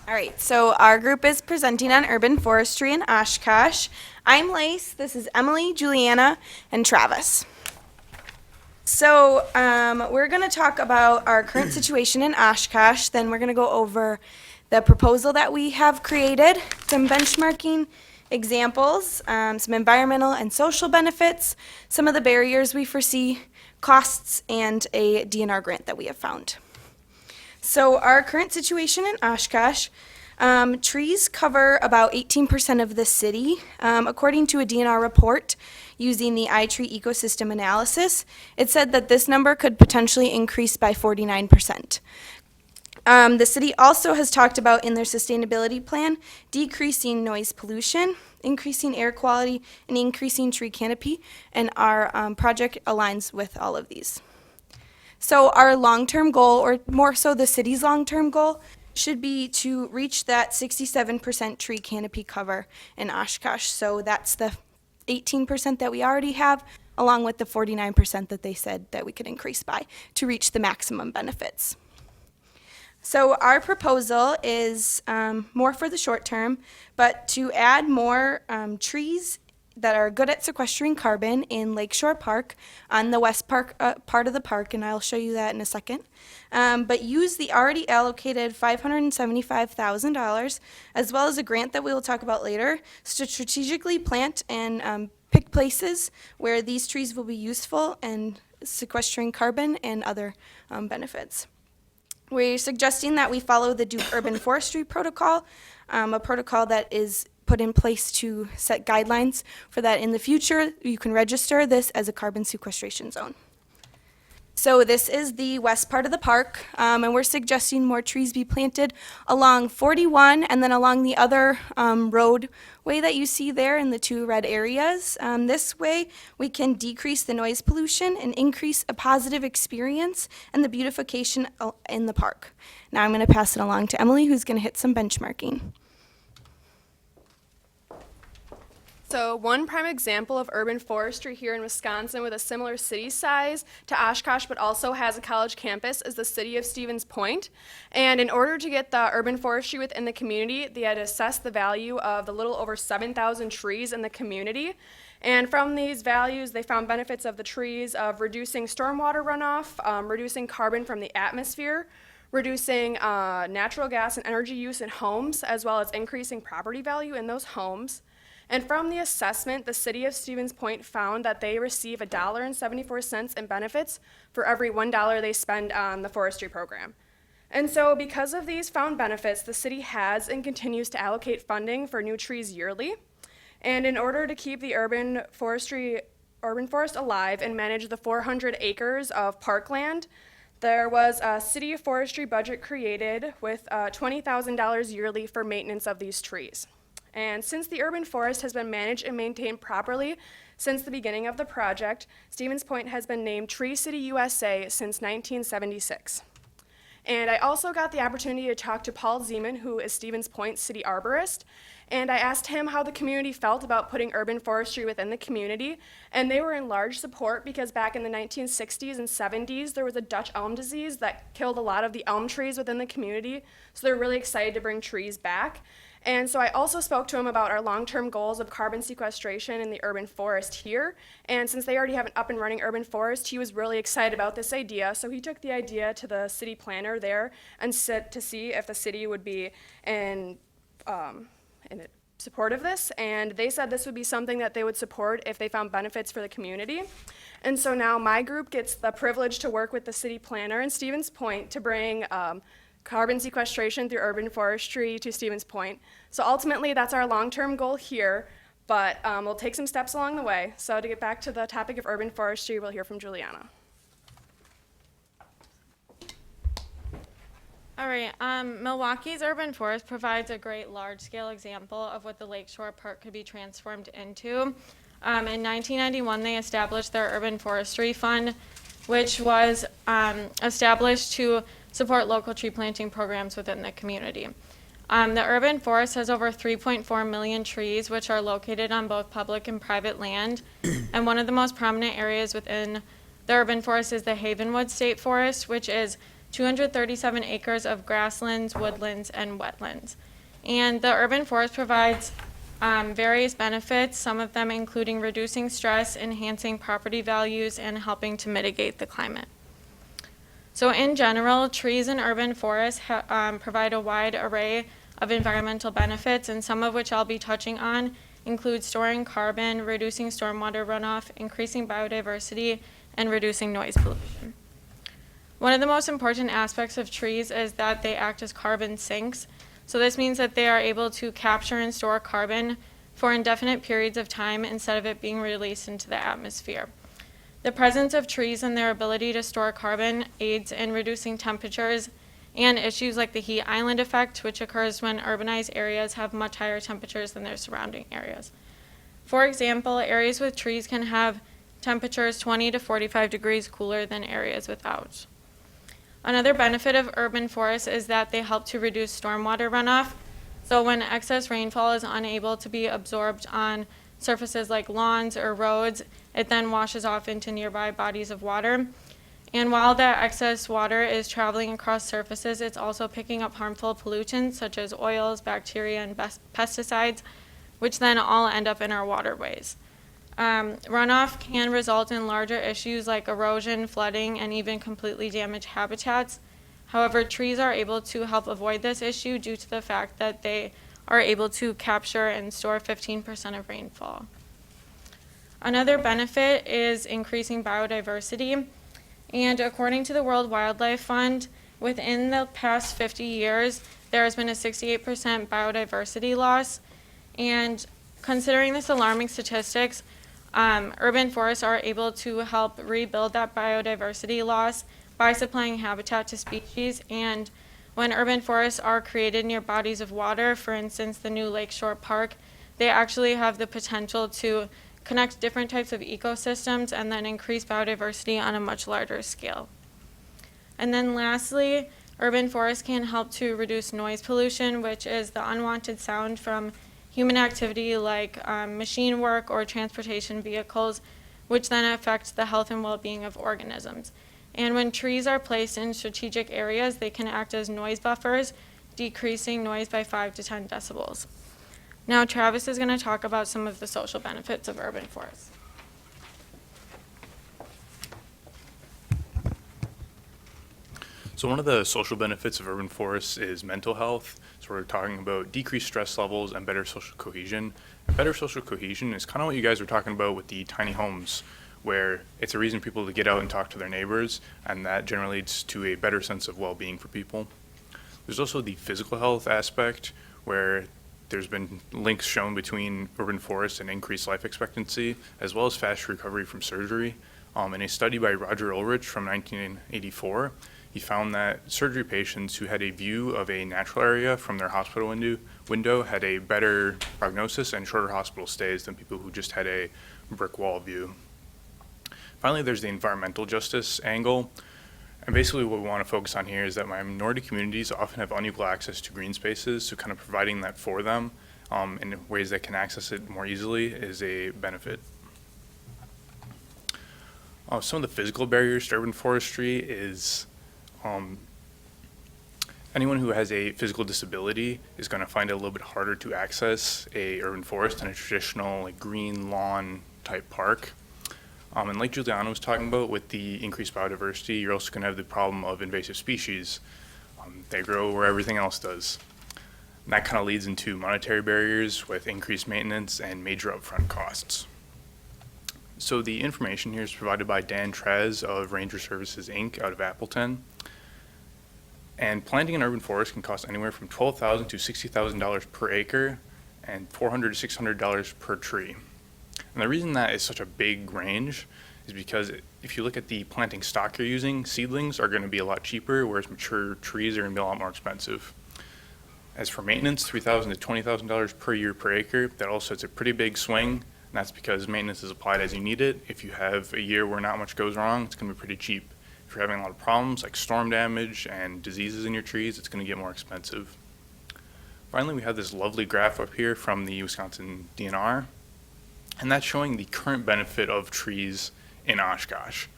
All right, so our group is presenting on urban forestry in Oshkosh. I'm Lace, this is Emily, Juliana, and Travis. So we're going to talk about our current situation in Oshkosh, then we're going to go over the proposal that we have created, some benchmarking, examples, some environmental and social benefits, some of the barriers we foresee, costs, and a DNR grant that we have found. So our current situation in Oshkosh, trees cover about 18% of the city. According to a DNR report using the iTree ecosystem analysis, it said that this number could potentially increase by 49%. The city also has talked about in their sustainability plan decreasing noise pollution, increasing air quality, and increasing tree canopy, and our project aligns with all of these. So our long-term goal, or more so the city's long-term goal, should be to reach that 67% tree canopy cover in Oshkosh. So that's the 18% that we already have, along with the 49% that they said that we could increase by to reach the maximum benefits. So our proposal is more for the short term, but to add more trees that are good at sequestering carbon in Lakeshore Park on the west part of the park, and I'll show you that in a second. But use the already allocated $575,000, as well as a grant that we will talk about later, to strategically plant and pick places where these trees will be useful and sequestering carbon and other benefits. We're suggesting that we follow the Duke Urban Forestry Protocol, a protocol that is put in place to set guidelines for that in the future. You can register this as a carbon sequestration zone. So this is the west part of the park, and we're suggesting more trees be planted along 41 and then along the other roadway that you see there in the two red areas. This way we can decrease the noise pollution and increase a positive experience and the beautification in the park. Now I'm going to pass it along to Emily, who's going to hit some benchmarking. So one prime example of urban forestry here in Wisconsin with a similar city size to Oshkosh but also has a college campus is the city of Stevens Point. And in order to get the urban forestry within the community, they had assessed the value of the little over 7,000 trees in the community. And from these values, they found benefits of the trees of reducing stormwater runoff, reducing carbon from the atmosphere, reducing natural gas and energy use in homes, as well as increasing property value in those homes. And from the assessment, the city of Stevens Point found that they receive $1.74 in benefits for every $1 they spend on the forestry program. And so because of these found benefits, the city has and continues to allocate funding for new trees yearly. And in order to keep the urban forest alive and manage the 400 acres of parkland, there was a city forestry budget created with $20,000 yearly for maintenance of these trees. And since the urban forest has been managed and maintained properly since the beginning of the project, Stevens Point has been named Tree City USA since 1976. And I also got the opportunity to talk to Paul Zeman, who is Stevens Point's city arborist, and I asked him how the community felt about putting urban forestry within the community, and they were in large support because back in the 1960s and 70s, there was a Dutch elm disease that killed a lot of the elm trees within the community, so they're really excited to bring trees back. And so I also spoke to him about our long-term goals of carbon sequestration in the urban forest here. And since they already have an up and running urban forest, he was really excited about this idea. So he took the idea to the city planner there and said to see if the city would be in support of this. And they said this would be something that they would support if they found benefits for the community. And so now my group gets the privilege to work with the city planner in Stevens Point to bring carbon sequestration through urban forestry to Stevens Point. So ultimately, that's our long-term goal here, but we'll take some steps along the way. So to get back to the topic of urban forestry, we'll hear from Juliana. All right, Milwaukee's urban forest provides a great large-scale example of what the Lakeshore Park could be transformed into. In 1991, they established their urban forestry fund, which was established to support local tree planting programs within the community. The urban forest has over 3.4 million trees, which are located on both public and private land. And one of the most prominent areas within the urban forest is the Havenwood State Forest, which is 237 acres of grasslands, woodlands, and wetlands. And the urban forest provides various benefits, some of them including reducing stress, enhancing property values, and helping to mitigate the climate. So in general, trees in urban forests provide a wide array of environmental benefits, and some of which I'll be touching on include storing carbon, reducing stormwater runoff, increasing biodiversity, and reducing noise pollution. One of the most important aspects of trees is that they act as carbon sinks. So this means that they are able to capture and store carbon for indefinite periods of time instead of it being released into the atmosphere. The presence of trees and their ability to store carbon aids in reducing temperatures and issues like the heat island effect, which occurs when urbanized areas have much higher temperatures than their surrounding areas. For example, areas with trees can have temperatures 20 to 45 degrees cooler than areas without. Another benefit of urban forests is that they help to reduce stormwater runoff. So when excess rainfall is unable to be absorbed on surfaces like lawns or roads, it then washes off into nearby bodies of water. And while that excess water is traveling across surfaces, it's also picking up harmful pollutants such as oils, bacteria, and pesticides, which then all end up in our waterways. Runoff can result in larger issues like erosion, flooding, and even completely damaged habitats. However, trees are able to help avoid this issue due to the fact that they are able to capture and store 15% of rainfall. Another benefit is increasing biodiversity. And according to the World Wildlife Fund, within the past 50 years, there has been a 68% biodiversity loss. And considering this alarming statistics, urban forests are able to help rebuild that biodiversity loss by supplying habitat to species. And when urban forests are created near bodies of water, for instance, the new Lakeshore Park, they actually have the potential to connect different types of ecosystems and then increase biodiversity on a much larger scale. And then lastly, urban forests can help to reduce noise pollution, which is the unwanted sound from human activity like machine work or transportation vehicles, which then affects the health and well-being of organisms. And when trees are placed in strategic areas, they can act as noise buffers, decreasing noise by 5 to 10 decibels. Now Travis is going to talk about some of the social benefits of urban forests. So one of the social benefits of urban forests is mental health. So we're talking about decreased stress levels and better social cohesion. And better social cohesion is kind of what you guys were talking about with the tiny homes, where it's a reason people to get out and talk to their neighbors, and that generally leads to a better sense of well-being for people. There's also the physical health aspect, where there's been links shown between urban forests and increased life expectancy, as well as fast recovery from surgery. In a study by Roger Ulrich from 1984, he found that surgery patients who had a view of a natural area from their hospital window had a better prognosis and shorter hospital stays than people who just had a brick wall view. Finally, there's the environmental justice angle. And basically what we want to focus on here is that minority communities often have unequal access to green spaces, so kind of providing that for them in ways that can access it more easily is a benefit. Some of the physical barriers to urban forestry is anyone who has a physical disability is going to find it a little bit harder to access a urban forest than a traditional like green lawn type park. And like Juliana was talking about, with the increased biodiversity, you're also going to have the problem of invasive species. They grow where everything else does. And that kind of leads into monetary barriers with increased maintenance and major upfront costs. So the information here is provided by Dan Trez of Ranger Services, Inc. out of Appleton. And planting an urban forest can cost anywhere from $12,000 to $60,000 per acre and $400 to $600 per tree. And the reason that is such a big range is because if you look at the planting stock you're using, seedlings are going to be a lot cheaper, whereas mature trees are going to be a lot more expensive. As for maintenance, $3,000 to $20,000 per year per acre. That also is a pretty big swing, and that's because maintenance is applied as you need it. If you have a year where not much goes wrong, it's going to be pretty cheap. If you're having a lot of problems like storm damage and diseases in your trees, it's going to get more expensive. Finally, we have this lovely graph up here from the Wisconsin DNR. And that's showing the current benefit of trees in Oshkosh.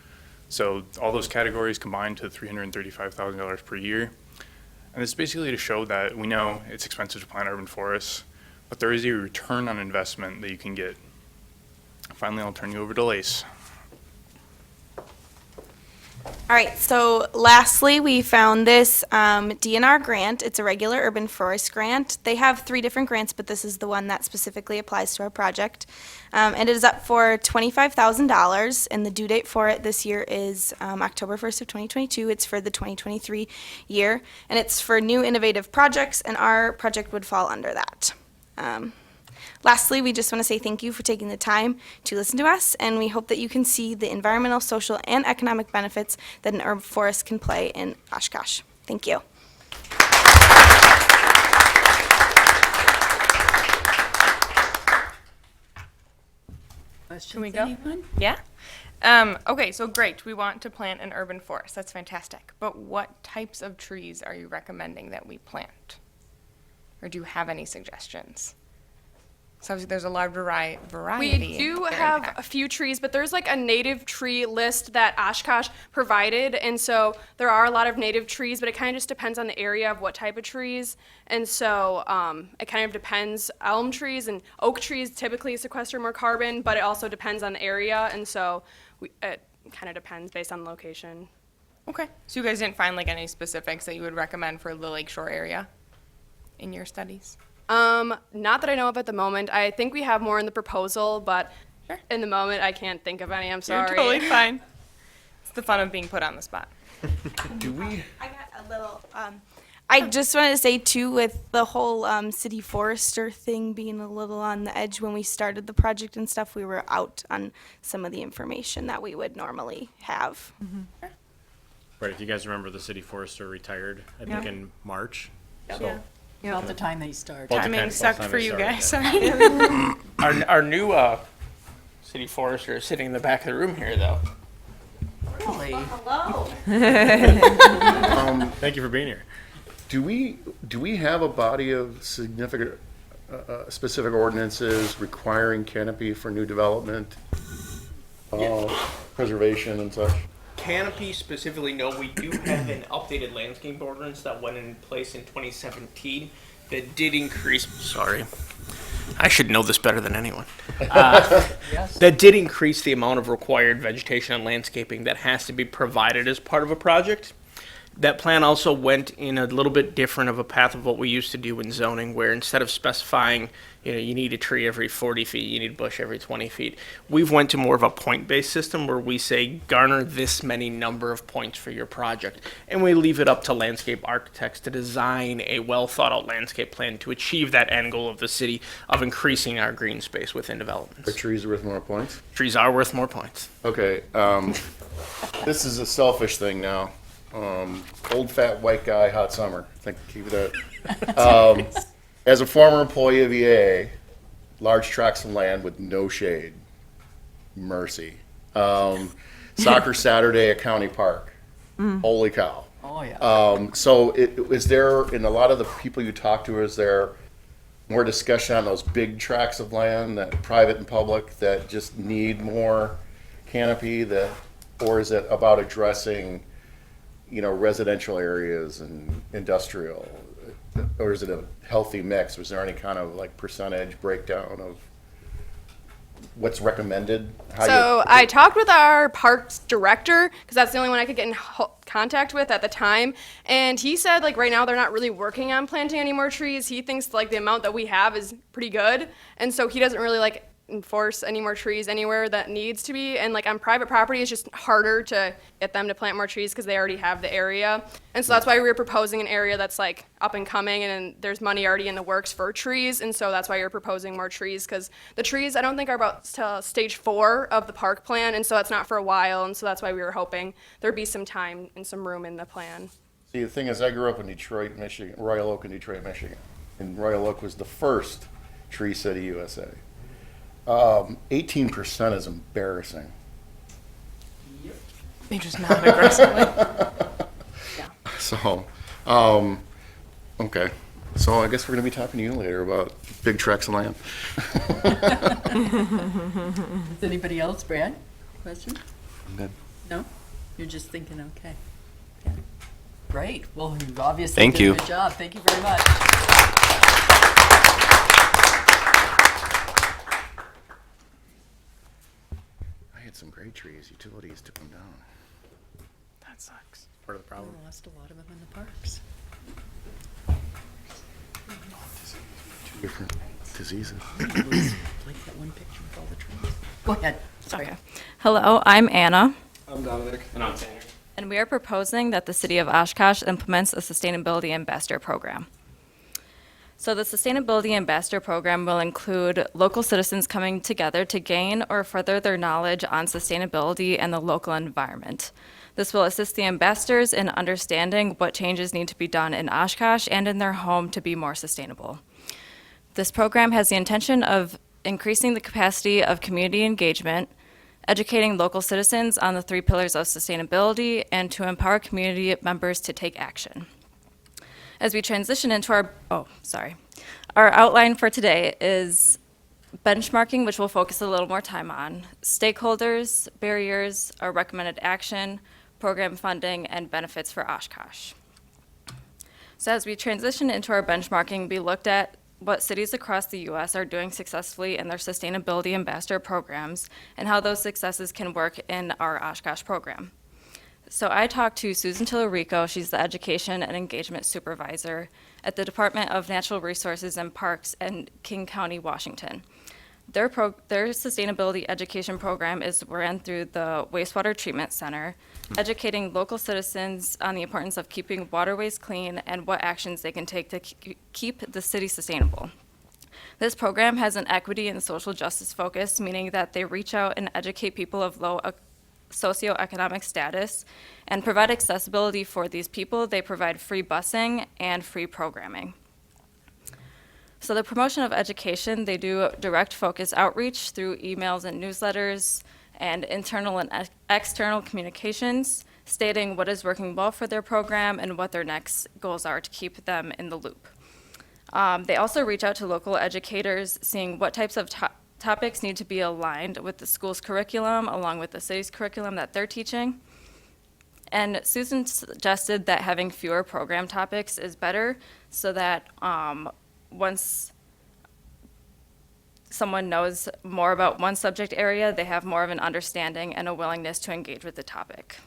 So all those categories combined to $335,000 per year. And it's basically to show that we know it's expensive to plant urban forests, but there is a return on investment that you can get. Finally, I'll turn you over to Lace. All right, so lastly, we found this DNR grant. It's a regular urban forest grant. They have 3 different grants, but this is the one that specifically applies to our project. And it is up for $25,000, and the due date for it this year is October 1st of 2022. It's for the 2023 year, and it's for new innovative projects, and our project would fall under that. Lastly, we just want to say thank you for taking the time to listen to us, and we hope that you can see the environmental, social, and economic benefits that an urban forest can play in Oshkosh. Thank you. Questions, Can we go? anyone? Yeah? Okay, so great. We want to plant an urban forest. That's fantastic. But what types of trees are you recommending that we plant? Or do you have any suggestions? So obviously there's a large variety. We do have a few trees, but there's like a native tree list that Oshkosh provided, and so there are a lot of native trees, but it kind of just depends on the area of what type of trees, and so it kind of depends. Elm trees and oak trees typically sequester more carbon, but it also depends on the area, and so it kind of depends based on the location. Okay. So you guys didn't find like any specifics that you would recommend for the Lakeshore area in your studies? Not that I know of at the moment. I think we have more in the proposal, but in the moment I can't think of any. I'm sorry. You're totally fine. It's the fun of being put on the spot. Do we? I got a little. I just wanted to say too, with the whole city forester thing being a little on the edge when we started the project and stuff, we were out on some of the information that we would normally have. Right, if you guys remember, the city forester retired, I think in March. So About the time they start. Well, it Timing depends what sucked time for they you started, guys. Sorry. Our new city forester is sitting in the back of the room here, though. Really? Thank you for being here. Do we have a body of significant, specific ordinances requiring canopy for new development, preservation and such? Canopy specifically, no. We do have an updated landscape ordinance that went in place in 2017 that did increase. Sorry, I should know this better than anyone. That did increase the amount of required vegetation and landscaping that has to be provided as part of a project. That plan also went in a little bit different of a path of what we used to do in zoning, where instead of specifying, you need a tree every 40 feet, you need a bush every 20 feet, we've went to more of a point-based system where we say garner this many number of points for your project, and we leave it up to landscape architects to design a well-thought-out landscape plan to achieve that end goal of the city of increasing our green space within developments. Are trees worth more points? Trees are worth more points. Okay, this is a selfish thing now. Old fat white guy, hot summer. Think keep it at. As a former employee of EA, large tracts of land with no shade. Mercy. Soccer Saturday at County Park. Holy cow. Oh, yeah. So is there, in a lot of the people you talk to, is there more discussion on those big tracts of land, that private and public, that just need more canopy, or is it about addressing residential areas and industrial, or is it a healthy mix? Was there any kind of like percentage breakdown of what's recommended? I talked with our parks director, because that's the only one I could get in contact with at the time, and he said like right now they're not really working on planting any more trees. He thinks like the amount that we have is pretty good, and so he doesn't really like enforce any more trees anywhere that needs to be, and like on private property it's just harder to get them to plant more trees because they already have the area, and so that's why we were proposing an area that's like up and coming, and there's money already in the works for trees, and so that's why you're proposing more trees, because the trees I don't think are about to stage 4 of the park plan, and so that's not for a while, and so that's why we were hoping there'd be some time and some room in the plan. See, the thing is, I grew up in Detroit, Michigan, Royal Oak in Detroit, Michigan, and Royal Oak was the first tree city USA. 18% is embarrassing. They just not aggressively. So, okay. So I guess we're going to be talking to you later about big tracts of land. Is anybody else, Brad? Question? I'm good. No? You're just thinking, okay. Yeah. Great. Well, you've obviously Thank done you. a good job. Thank you very much. I had some great trees. Utilities took them down. sucks. Part of the problem. We lost a lot of them in the parks. Two different diseases. Like that one picture with all the trees. Go ahead. Sorry. Okay. Hello, I'm Anna, I'm Dominic. And I'm Tanner. and we are proposing that the City of Oshkosh implements a Sustainability Ambassador Program. So the Sustainability Ambassador Program will include local citizens coming together to gain or further their knowledge on sustainability and the local environment. This will assist the ambassadors in understanding what changes need to be done in Oshkosh and in their home to be more sustainable. This program has the intention of increasing the capacity of community engagement, educating local citizens on the 3 pillars of sustainability, and to empower community members to take action. As we transition into our outline for today is benchmarking, which we'll focus a little more time on, stakeholders, barriers, our recommended action, program funding, and benefits for Oshkosh. So as we transition into our benchmarking, we looked at what cities across the U.S. are doing successfully in their Sustainability Ambassador programs and how those successes can work in our Oshkosh program. So I talked to Susan Tillerico, she's the Education and Engagement Supervisor at the Department of Natural Resources and Parks in King County, Washington. Their sustainability education program is run through the Wastewater Treatment Center, educating local citizens on the importance of keeping waterways clean and what actions they can take to keep the city sustainable. This program has an equity and social justice focus, meaning that they reach out and educate people of low socioeconomic status and provide accessibility for these people. They provide free busing and free programming. So the promotion of education, they do direct focus outreach through emails and newsletters and internal and external communications, stating what is working well for their program and what their next goals are to keep them in the loop. They also reach out to local educators, seeing what types of topics need to be aligned with the school's curriculum along with the city's curriculum that they're teaching. And Susan suggested that having fewer program topics is better so that once someone knows more about one subject area, they have more of an understanding and a willingness to engage with the topic.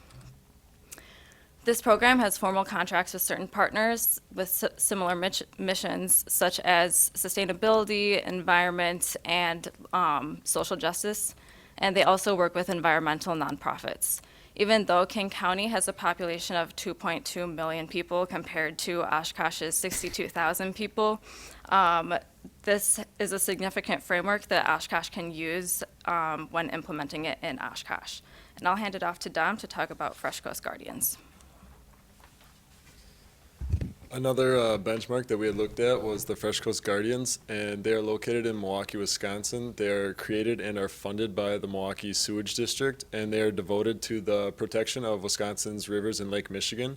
This program has formal contracts with certain partners with similar missions, such as sustainability, environment, and social justice, and they also work with environmental nonprofits. Even though King County has a population of 2.2 million people compared to Oshkosh's 62,000 people, this is a significant framework that Oshkosh can use when implementing it in Oshkosh. And I'll hand it off to Dom to talk about Fresh Coast Guardians. Another benchmark that we had looked at was the Fresh Coast Guardians, and they are located in Milwaukee, Wisconsin. They are created and are funded by the Milwaukee Sewage District, and they are devoted to the protection of Wisconsin's rivers and Lake Michigan.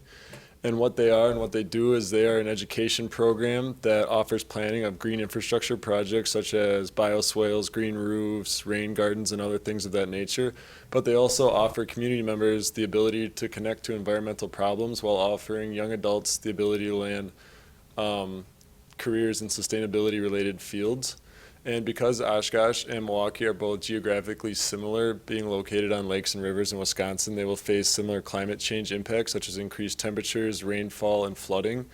And what they are and what they do is they are an education program that offers planning of green infrastructure projects such as bioswales, green roofs, rain gardens, and other things of that nature. But they also offer community members the ability to connect to environmental problems while offering young adults the ability to land careers in sustainability-related fields. And because Oshkosh and Milwaukee are both geographically similar, being located on lakes and rivers in Wisconsin, they will face similar climate change impacts such as increased temperatures, rainfall, and flooding.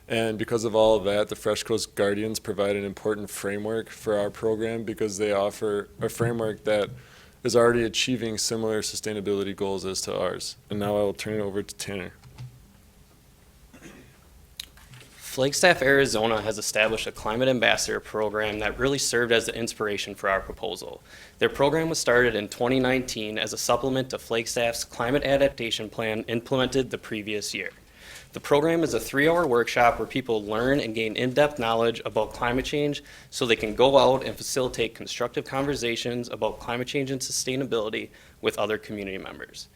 And because of all of that, the Fresh Coast Guardians provide an important framework for our program because they offer a framework that is already achieving similar sustainability goals as to ours. And now I will turn it over to Tanner. Flagstaff, Arizona has established a climate ambassador program that really served as the inspiration for our proposal. Their program was started in 2019 as a supplement to Flagstaff's climate adaptation plan implemented the previous year. The program is a 3-hour workshop where people learn and gain in-depth knowledge about climate change so they can go out and facilitate constructive conversations about climate change and sustainability with other community members.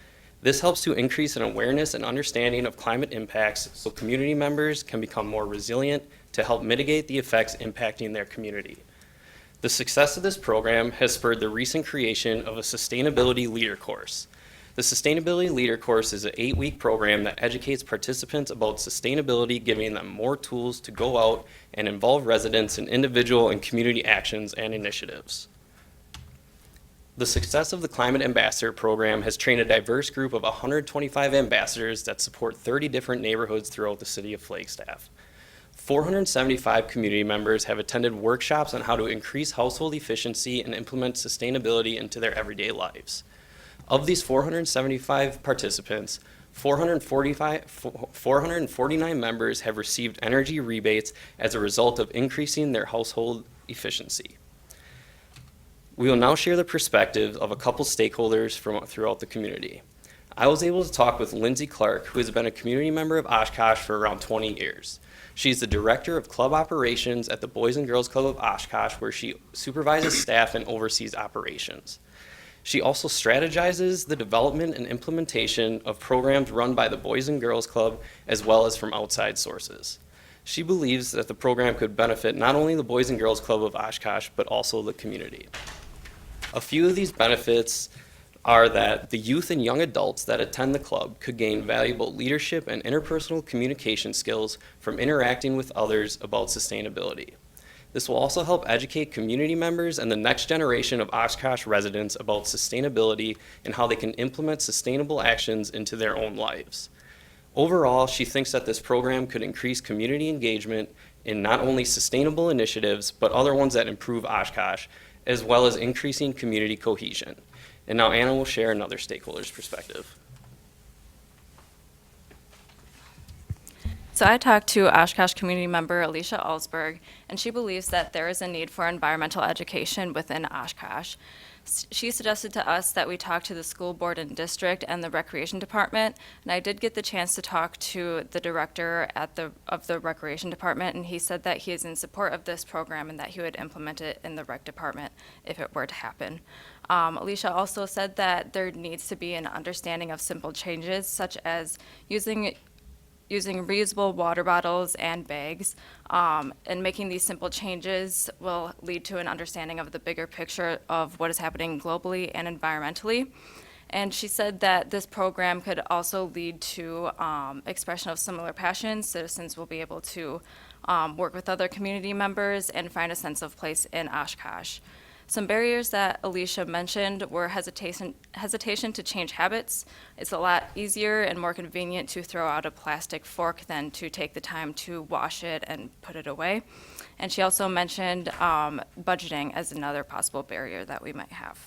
This helps to increase an awareness and understanding of climate impacts so community members can become more resilient to help mitigate the effects impacting their community. The success of this program has spurred the recent creation of a Sustainability Leader course. The Sustainability Leader course is an 8-week program that educates participants about sustainability, giving them more tools to go out and involve residents in individual and community actions and initiatives. The success of the Climate Ambassador program has trained a diverse group of 125 ambassadors that support 30 different neighborhoods throughout the city of Flagstaff. 475 community members have attended workshops on how to increase household efficiency and implement sustainability into their everyday lives. Of these 475 participants, 449 members have received energy rebates as a result of increasing their household efficiency. We will now share the perspectives of a couple stakeholders from throughout the community. I was able to talk with Lindsay Clark, who has been a community member of Oshkosh for around 20 years. She's the director of club operations at the Boys and Girls Club of Oshkosh, where she supervises staff and oversees operations. She also strategizes the development and implementation of programs run by the Boys and Girls Club, as well as from outside sources. She believes that the program could benefit not only the Boys and Girls Club of Oshkosh, but also the community. A few of these benefits are that the youth and young adults that attend the club could gain valuable leadership and interpersonal communication skills from interacting with others about sustainability. This will also help educate community members and the next generation of Oshkosh residents about sustainability and how they can implement sustainable actions into their own lives. Overall, she thinks that this program could increase community engagement in not only sustainable initiatives, but other ones that improve Oshkosh, as well as increasing community cohesion. And now Anna will share another stakeholder's perspective. So I talked to Oshkosh community member Alicia Alsberg, and she believes that there is a need for environmental education within Oshkosh. She suggested to us that we talk to the school board and district and the recreation department, and I did get the chance to talk to the director of the recreation department, and he said that he is in support of this program and that he would implement it in the rec department if it were to happen. Alicia also said that there needs to be an understanding of simple changes, such as using reusable water bottles and bags, and making these simple changes will lead to an understanding of the bigger picture of what is happening globally and environmentally. And she said that this program could also lead to expression of similar passions. Citizens will be able to work with other community members and find a sense of place in Oshkosh. Some barriers that Alicia mentioned were hesitation to change habits. It's a lot easier and more convenient to throw out a plastic fork than to take the time to wash it and put it away. And she also mentioned budgeting as another possible barrier that we might have.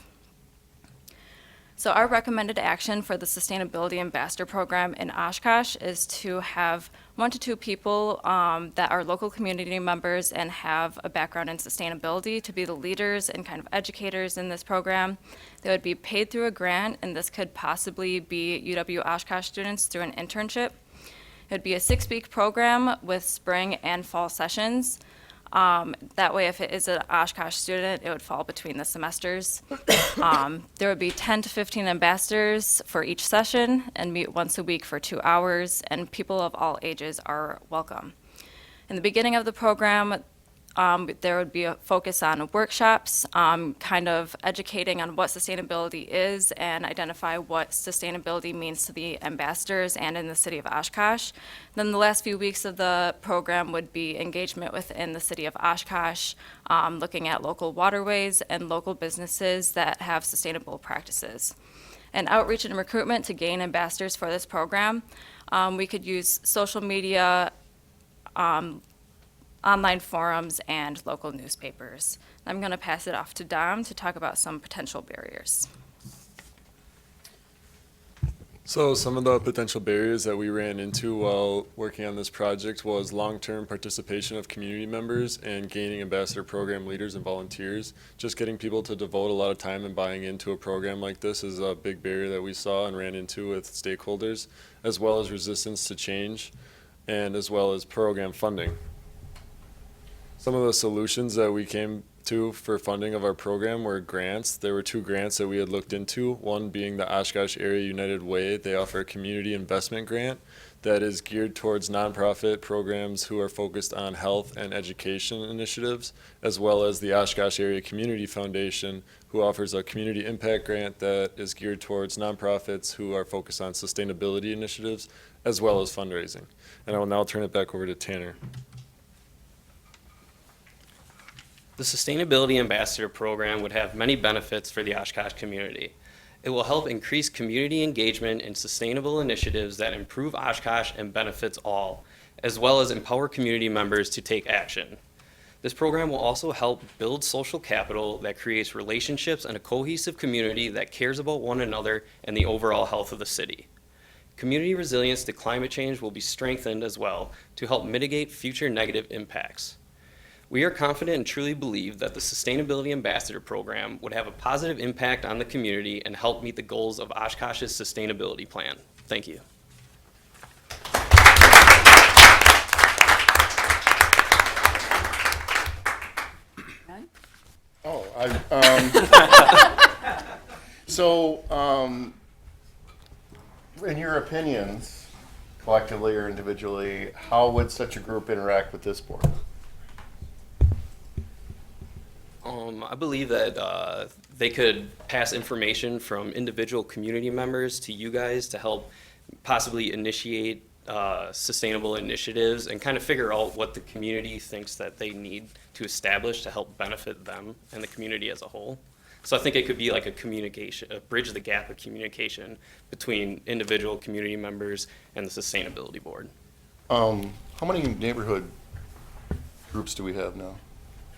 So our recommended action for the Sustainability Ambassador Program in Oshkosh is to have 1 to 2 people that are local community members and have a background in sustainability to be the leaders and kind of educators in this program. They would be paid through a grant, and this could possibly be UW Oshkosh students through an internship. It would be a 6-week program with spring and fall sessions. That way, if it is an Oshkosh student, it would fall between the semesters. There would be 10 to 15 ambassadors for each session and meet once a week for 2 hours, and people of all ages are welcome. In the beginning of the program, there would be a focus on workshops, kind of educating on what sustainability is and identify what sustainability means to the ambassadors and in the city of Oshkosh. Then the last few weeks of the program would be engagement within the city of Oshkosh, looking at local waterways and local businesses that have sustainable practices. And outreach and recruitment to gain ambassadors for this program, we could use social media, online forums, and local newspapers. I'm going to pass it off to Dom to talk about some potential barriers. So some of the potential barriers that we ran into while working on this project was long-term participation of community members and gaining ambassador program leaders and volunteers. Just getting people to devote a lot of time and buying into a program like this is a big barrier that we saw and ran into with stakeholders, as well as resistance to change, and as well as program funding. Some of the solutions that we came to for funding of our program were grants. There were 2 grants that we had looked into, one being the Oshkosh Area United Way. They offer a community investment grant that is geared towards nonprofit programs who are focused on health and education initiatives, as well as the Oshkosh Area Community Foundation, who offers a community impact grant that is geared towards nonprofits who are focused on sustainability initiatives, as well as fundraising. And I will now turn it back over to Tanner. The The Sustainability Ambassador Program would have many benefits for the Oshkosh community. It will help increase community engagement in sustainable initiatives that improve Oshkosh and benefits all, as well as empower community members to take action. This program will also help build social capital that creates relationships and a cohesive community that cares about one another and the overall health of the city. Community resilience to climate change will be strengthened as well to help mitigate future negative impacts. We are confident and truly believe that the Sustainability Ambassador Program would have a positive impact on the community and help meet the goals of Oshkosh's sustainability plan. Thank you. Oh, so, in your opinions, collectively or individually, how would such a group interact with this board? I believe that they could pass information from individual community members to you guys to help possibly initiate sustainable initiatives and kind of figure out what the community thinks that they need to establish to help benefit them and the community as a whole. So I think it could be like a bridge the gap of communication between individual community members and the Sustainability Board. How many neighborhood groups do we have now?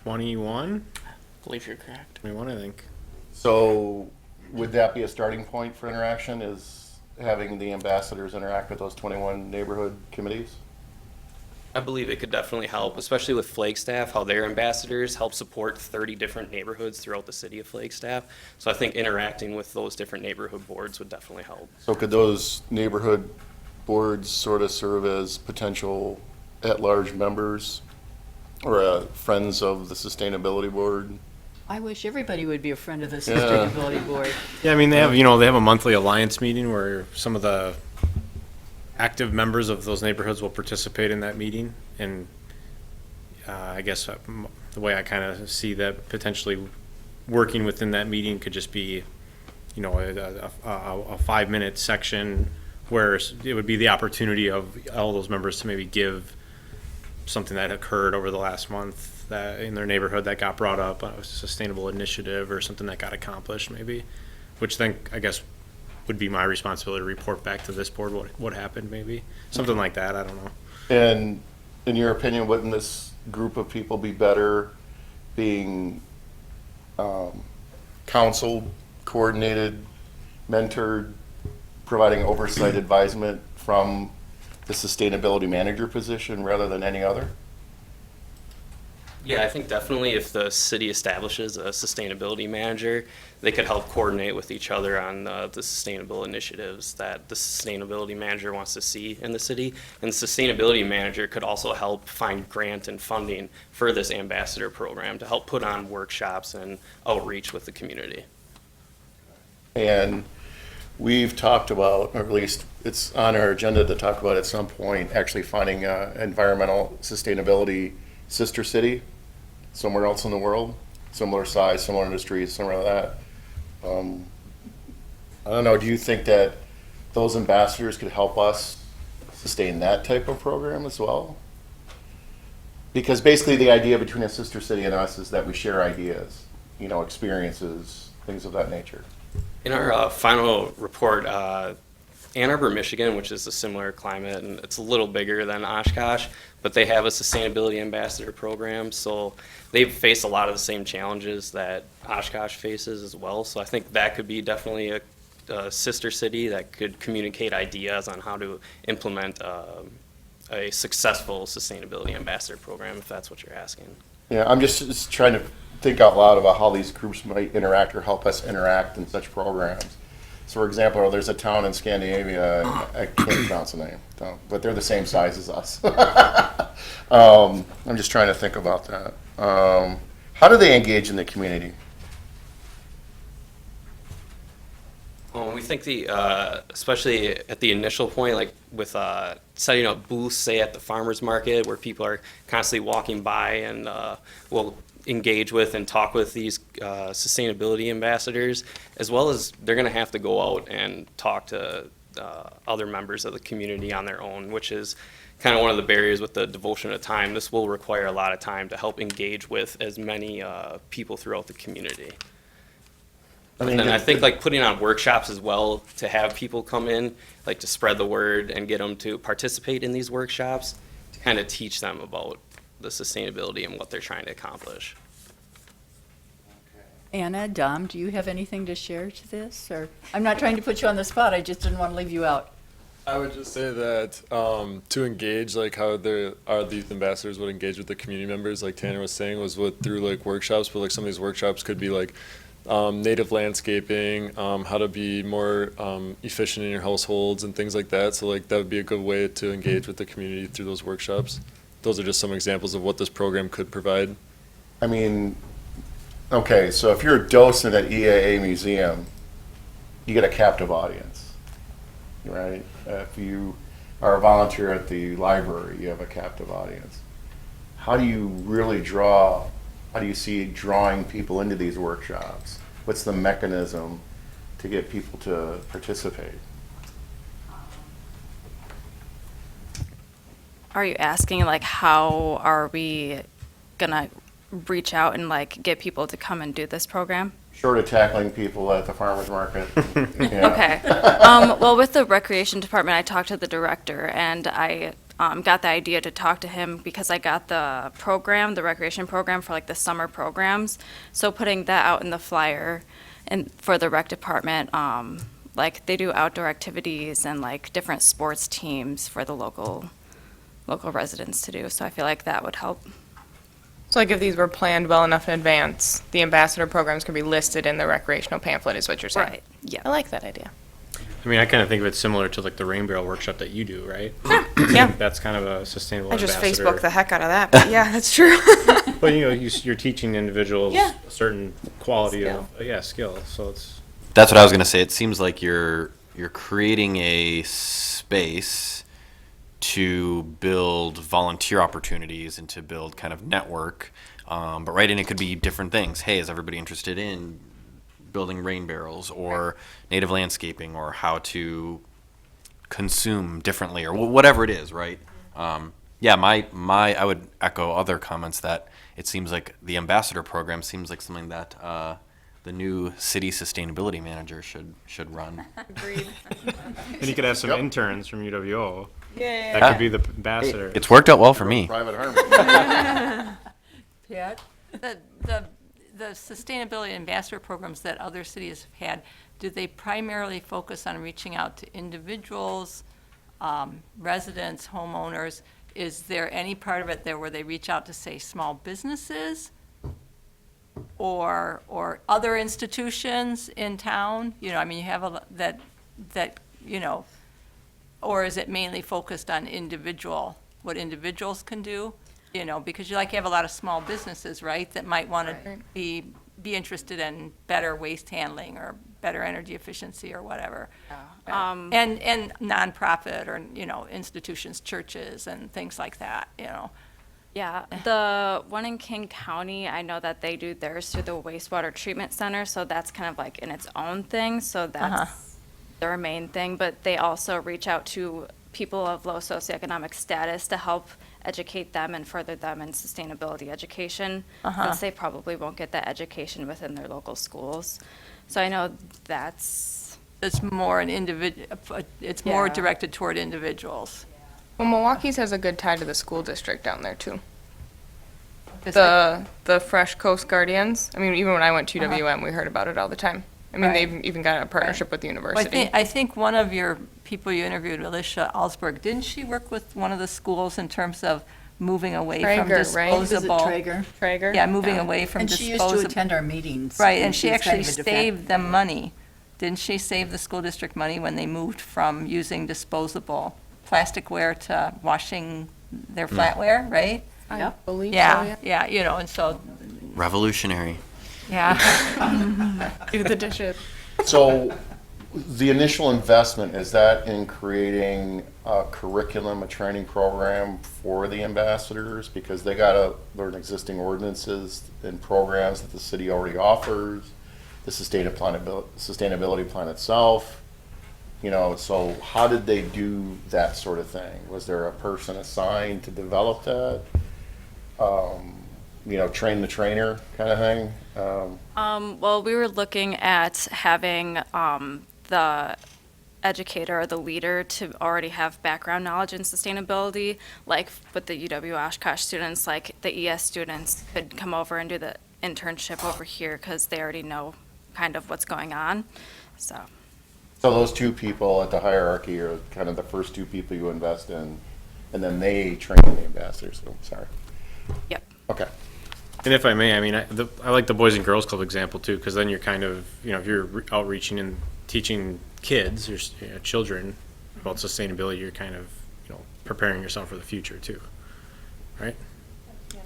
21? I believe you're correct. 21, I think. So would that be a starting point for interaction, is having the ambassadors interact with those 21 neighborhood committees? I believe it could definitely help, especially with Flagstaff, how their ambassadors help support 30 different neighborhoods throughout the city of Flagstaff. So I think interacting with those different neighborhood boards would definitely help. So could those neighborhood boards sort of serve as potential at-large members or friends of the Sustainability Board? I wish everybody would be a friend of the Yeah. Sustainability Board. Yeah, I mean, they have a monthly alliance meeting where some of the active members of those neighborhoods will participate in that meeting. And I guess the way I kind of see that potentially working within that meeting could just be, a 5-minute section where it would be the opportunity of all those members to maybe give something that occurred over the last month that in their neighborhood that got brought up, a sustainable initiative or something that got accomplished maybe, which then I guess would be my responsibility to report back to this board what happened maybe. Something like that, I don't know. And in your opinion, wouldn't this group of people be better being counseled, coordinated, mentored, providing oversight advisement from the sustainability manager position rather than any other? Yeah, I think definitely if the city establishes a sustainability manager, they could help coordinate with each other on the sustainable initiatives that the sustainability manager wants to see in the city. And the sustainability manager could also help find grant and funding for this ambassador program to help put on workshops and outreach with the community. And we've talked about, or at least it's on our agenda to talk about at some point, actually finding an environmental sustainability sister city somewhere else in the world, similar size, similar industries, somewhere like that. I don't know, do you think that those ambassadors could help us sustain that type of program as well? Because basically the idea between a sister city and us is that we share ideas, experiences, things of that nature. In our final report, Ann Arbor, Michigan, which is a similar climate, and it's a little bigger than Oshkosh, but they have a sustainability ambassador program, so they've faced a lot of the same challenges that Oshkosh faces as well. So I think that could be definitely a sister city that could communicate ideas on how to implement a successful sustainability ambassador program, if that's what you're asking. Yeah, I'm just trying to think out loud about how these groups might interact or help us interact in such programs. So, for example, there's a town in Scandinavia, I can't pronounce the name, but they're the same size as us. I'm just trying to think about that. How do they engage in the community? Well, we think especially at the initial point, like with setting up booths, say at the farmer's market, where people are constantly walking by and will engage with and talk with these sustainability ambassadors, as well as they're going to have to go out and talk to other members of the community on their own, which is kind of one of the barriers with the devotion of time. This will require a lot of time to help engage with as many people throughout the community. And then I think like putting on workshops as well to have people come in, like to spread the word and get them to participate in these workshops, to kind of teach them about the sustainability and what they're trying to accomplish. Anna, Dom, do you have anything to share to this? Or I'm not trying to put you on the spot. I just didn't want to leave you out. I would just say that to engage, like how the youth ambassadors would engage with the community members, like Tanner was saying, was through like workshops. But like some of these workshops could be like native landscaping, how to be more efficient in your households and things like that. So like that would be a good way to engage with the community through those workshops. Those are just some examples of what this program could provide. I mean, okay, so if you're a docent at EAA Museum, you get a captive audience, right? If you are a volunteer at the library, you have a captive audience. How do you really draw, how do you see drawing people into these workshops? What's the mechanism to get people to participate? Are you asking like how are we gonna reach out and like get people to come and do this program? Short of tackling people at the farmer's market. Yeah. Okay. Well, with the recreation department, I talked to the director and I got the idea to talk to him because I got the program, the recreation program for like the summer programs. So putting that out in the flyer and for the rec department, like they do outdoor activities and like different sports teams for the local residents to do. So I feel like that would help. So like if these were planned well enough in advance, the ambassador programs could be listed in the recreational pamphlet is what you're saying? Right, yeah. I like that idea. I mean, I kind of think of it similar to like the rain barrel workshop that you do, right? Yeah. That's kind of a sustainable I just ambassador. Facebook the heck out of that, but yeah, that's true. But you know, you're teaching individuals Yeah. a certain quality of skill. So it's That's what I was going to say. It seems like you're creating a space to build volunteer opportunities and to build kind of network. But right, and it could be different things. Hey, is everybody interested in building rain barrels or native landscaping or how to consume differently or whatever it is, right? Yeah, I would echo other comments that it seems like the ambassador program seems like something that the new city sustainability manager should run. Agreed. And you could have some interns from UWO. Yeah. That could be the ambassador. It's worked out well for me. Private harmony. Pat? The sustainability ambassador programs that other cities have had, do they primarily focus on reaching out to individuals, residents, homeowners? Is there any part of it there where they reach out to, say, small businesses or other institutions in town? You know, I mean, you have that you know, or is it mainly focused on what individuals can do? You know, because you have a lot of small businesses, right, that might want to be interested in better waste handling or better energy efficiency or whatever. And nonprofit or, you know, institutions, churches and things like that, you know. Yeah, the one in King County, I know that they do theirs through the wastewater treatment center, so that's kind of like in its own thing, so that's their main thing, but they also reach out to people of low socioeconomic status to help educate them and further them in sustainability education, since they probably won't get that education within their local schools. So I know it's more more directed toward individuals. Well, Milwaukee's has a good tie to the school district down there too. The Fresh Coast Guardians. I mean, even when I went to UWM, we heard about it all the time. I mean, they've even got a partnership with the university. Well, I think one of your people you interviewed, Alicia Alsberg, didn't she work with one of the schools in terms of moving away from disposable? Traeger? Yeah, moving away from and disposable. And she used to attend our meetings. Right, and she she's actually kind of a saved them money. Didn't she save the school district money when they moved from using disposable plasticware to washing their flatware, right? I believe so, yeah, you know, and so. Revolutionary. Yeah. Do the dishes. So the initial investment, is that in creating a curriculum, a training program for the ambassadors? Because they got to learn existing ordinances and programs that the city already offers, the sustainability plan itself. You know, so how did they do that sort of thing? Was there a person assigned to develop that? You know, train the trainer kind of thing? Well, we were looking at having the educator or the leader to already have background knowledge in sustainability, like with the UW Oshkosh students, like the ES students could come over and do the internship over here because they already know kind of what's going on. So Those two people at the hierarchy are kind of the first two people you invest in, and then they train the ambassadors. So, sorry. Yep. Okay. And if I may, I mean, I like the Boys and Girls Club example too, because then you're kind of, you know, if you're outreaching and teaching kids, your children about sustainability, you're kind of, you know, preparing yourself for the future too, right?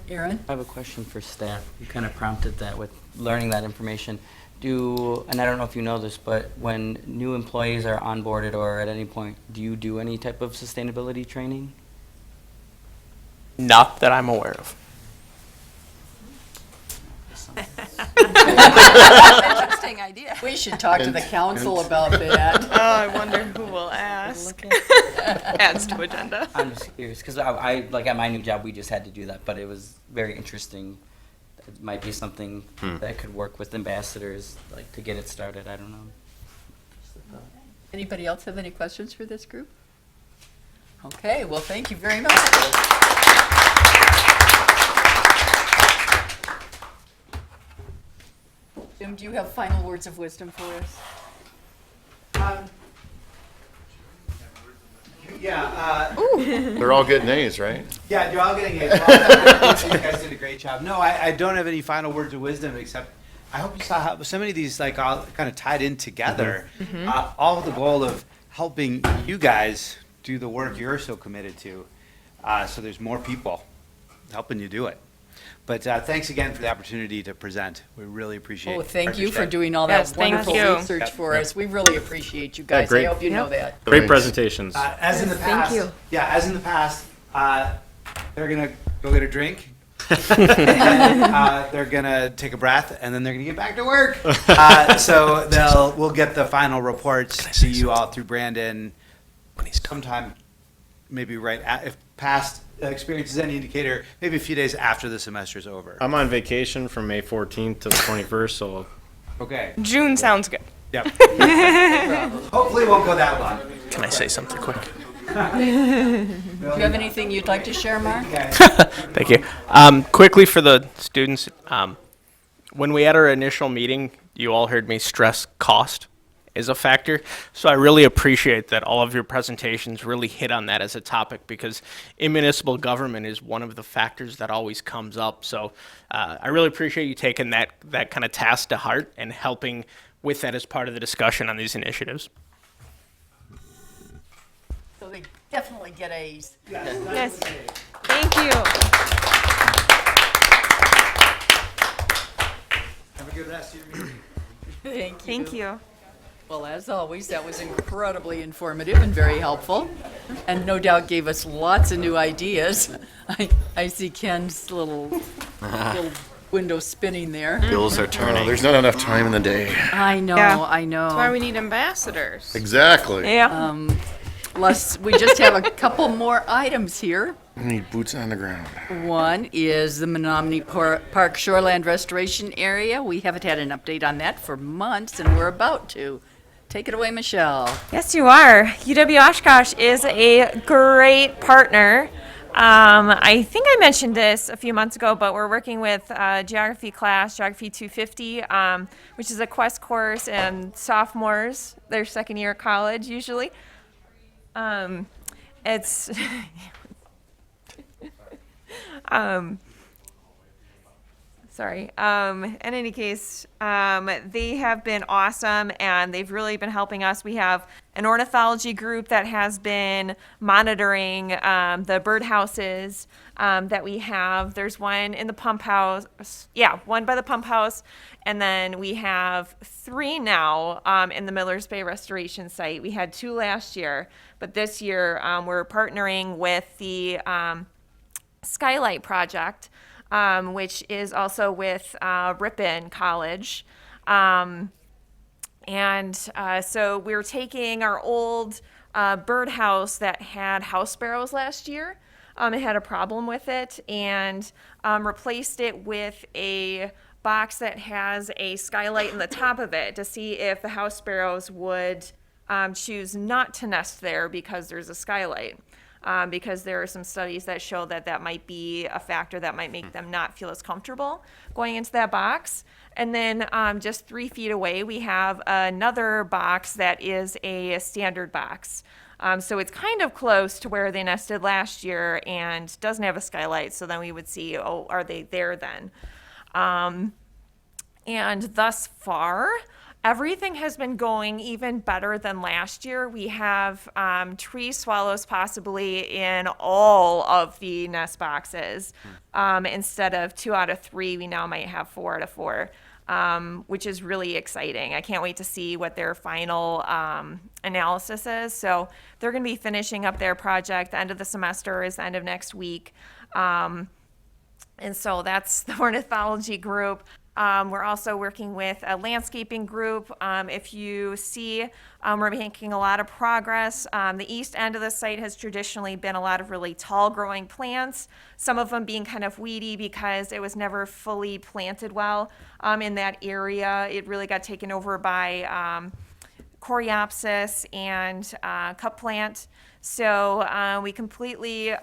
Aaron? I have a question for staff. You kind of prompted that with learning that information. And I don't know if you know this, but when new employees are onboarded or at any point, do you do any type of sustainability training? Not that I'm aware of. Interesting idea. We should talk to the council about that. Oh, I wonder who will ask. Adds to agenda. I'm just curious, because I, like at my new job, we just had to do that, but it was very interesting. It might be something that could work with ambassadors, like to get it started, I don't know. Anybody else have any questions for this group? Okay, well, thank you very much. Jim, do you have final words of wisdom for us? They're all getting A's, right? Yeah, you're all getting A's. Well, you guys did a great job. No, I don't have any final words of wisdom except I hope you saw how so many of these like all kind of tied in together. All with the goal of helping you guys do the work you're so committed to. So there's more people helping you do it. But thanks again for the opportunity to present. We really appreciate it. Oh, thank you for doing all that wonderful research for us. We really appreciate you guys. I hope you know that. Great presentations. As in the past, as in the past, they're gonna go get a drink. And, they're gonna take a breath, and then they're gonna get back to work. So we'll get the final reports to you all through Brandon sometime, maybe if past experience is any indicator, maybe a few days after the semester's over. I'm on vacation from May 14th to the 21st, so. Okay. June sounds good. Yep. Hopefully it won't go that long. Can I say something quick? Do you have anything you'd like to share, Mark? Thank you. Quickly for the students, when we had our initial meeting, you all heard me stress cost is a factor. So I really appreciate that all of your presentations really hit on that as a topic, because in municipal government is one of the factors that always comes up. So I really appreciate you taking that kind of task to heart and helping with that as part of the discussion on these initiatives. So they definitely get A's. Yes. Thank you. Have a good rest of your meeting. Thank you. Thank you. Well, as always, that was incredibly informative and very helpful, and no doubt gave us lots of new ideas. I see Ken's little window spinning there. Wheels are turning. There's not enough time in the day. I know, Yeah. I know. That's why we need ambassadors. Exactly. Yeah. We just have a couple more items here. We need boots on the ground. One is the Menominee Park Shoreland Restoration Area. We haven't had an update on that for months, and we're about to. Take it away, Michelle. Yes, you are. UW Oshkosh is a great partner. I think I mentioned this a few months ago, but we're working with geography class, Geography 250, which is a quest course, and sophomores, their second year of college usually. It's sorry. In any case, they have been awesome, and they've really been helping us. We have an ornithology group that has been monitoring the birdhouses that we have. There's one in the pump house. Yeah, one by the pump house. And then we have 3 now in the Millers Bay Restoration Site. We had 2 last year, but this year we're partnering with the Skylight Project, which is also with Ripon College. And And so we're taking our old birdhouse that had house sparrows last year. It had a problem with it, and replaced it with a box that has a skylight in the top of it to see if the house sparrows would choose not to nest there because there's a skylight. Because there are some studies that show that that might be a factor that might make them not feel as comfortable going into that box. And then just 3 feet away, we have another box that is a standard box. So it's kind of close to where they nested last year and doesn't have a skylight. So then we would see, oh, are they there then? And thus far, everything has been going even better than last year. We have tree swallows possibly in all of the nest boxes. Instead of 2 out of 3, we now might have 4 out of 4. Which is really exciting. I can't wait to see what their final analysis is. So they're going to be finishing up their project. The end of the semester is the end of next week. And so that's the ornithology group. We're also working with a landscaping group. If you see, we're making a lot of progress. The east end of the site has traditionally been a lot of really tall growing plants, some of them being kind of weedy because it was never fully planted well in that area. It really got taken over by coreopsis and cup plant. So we completely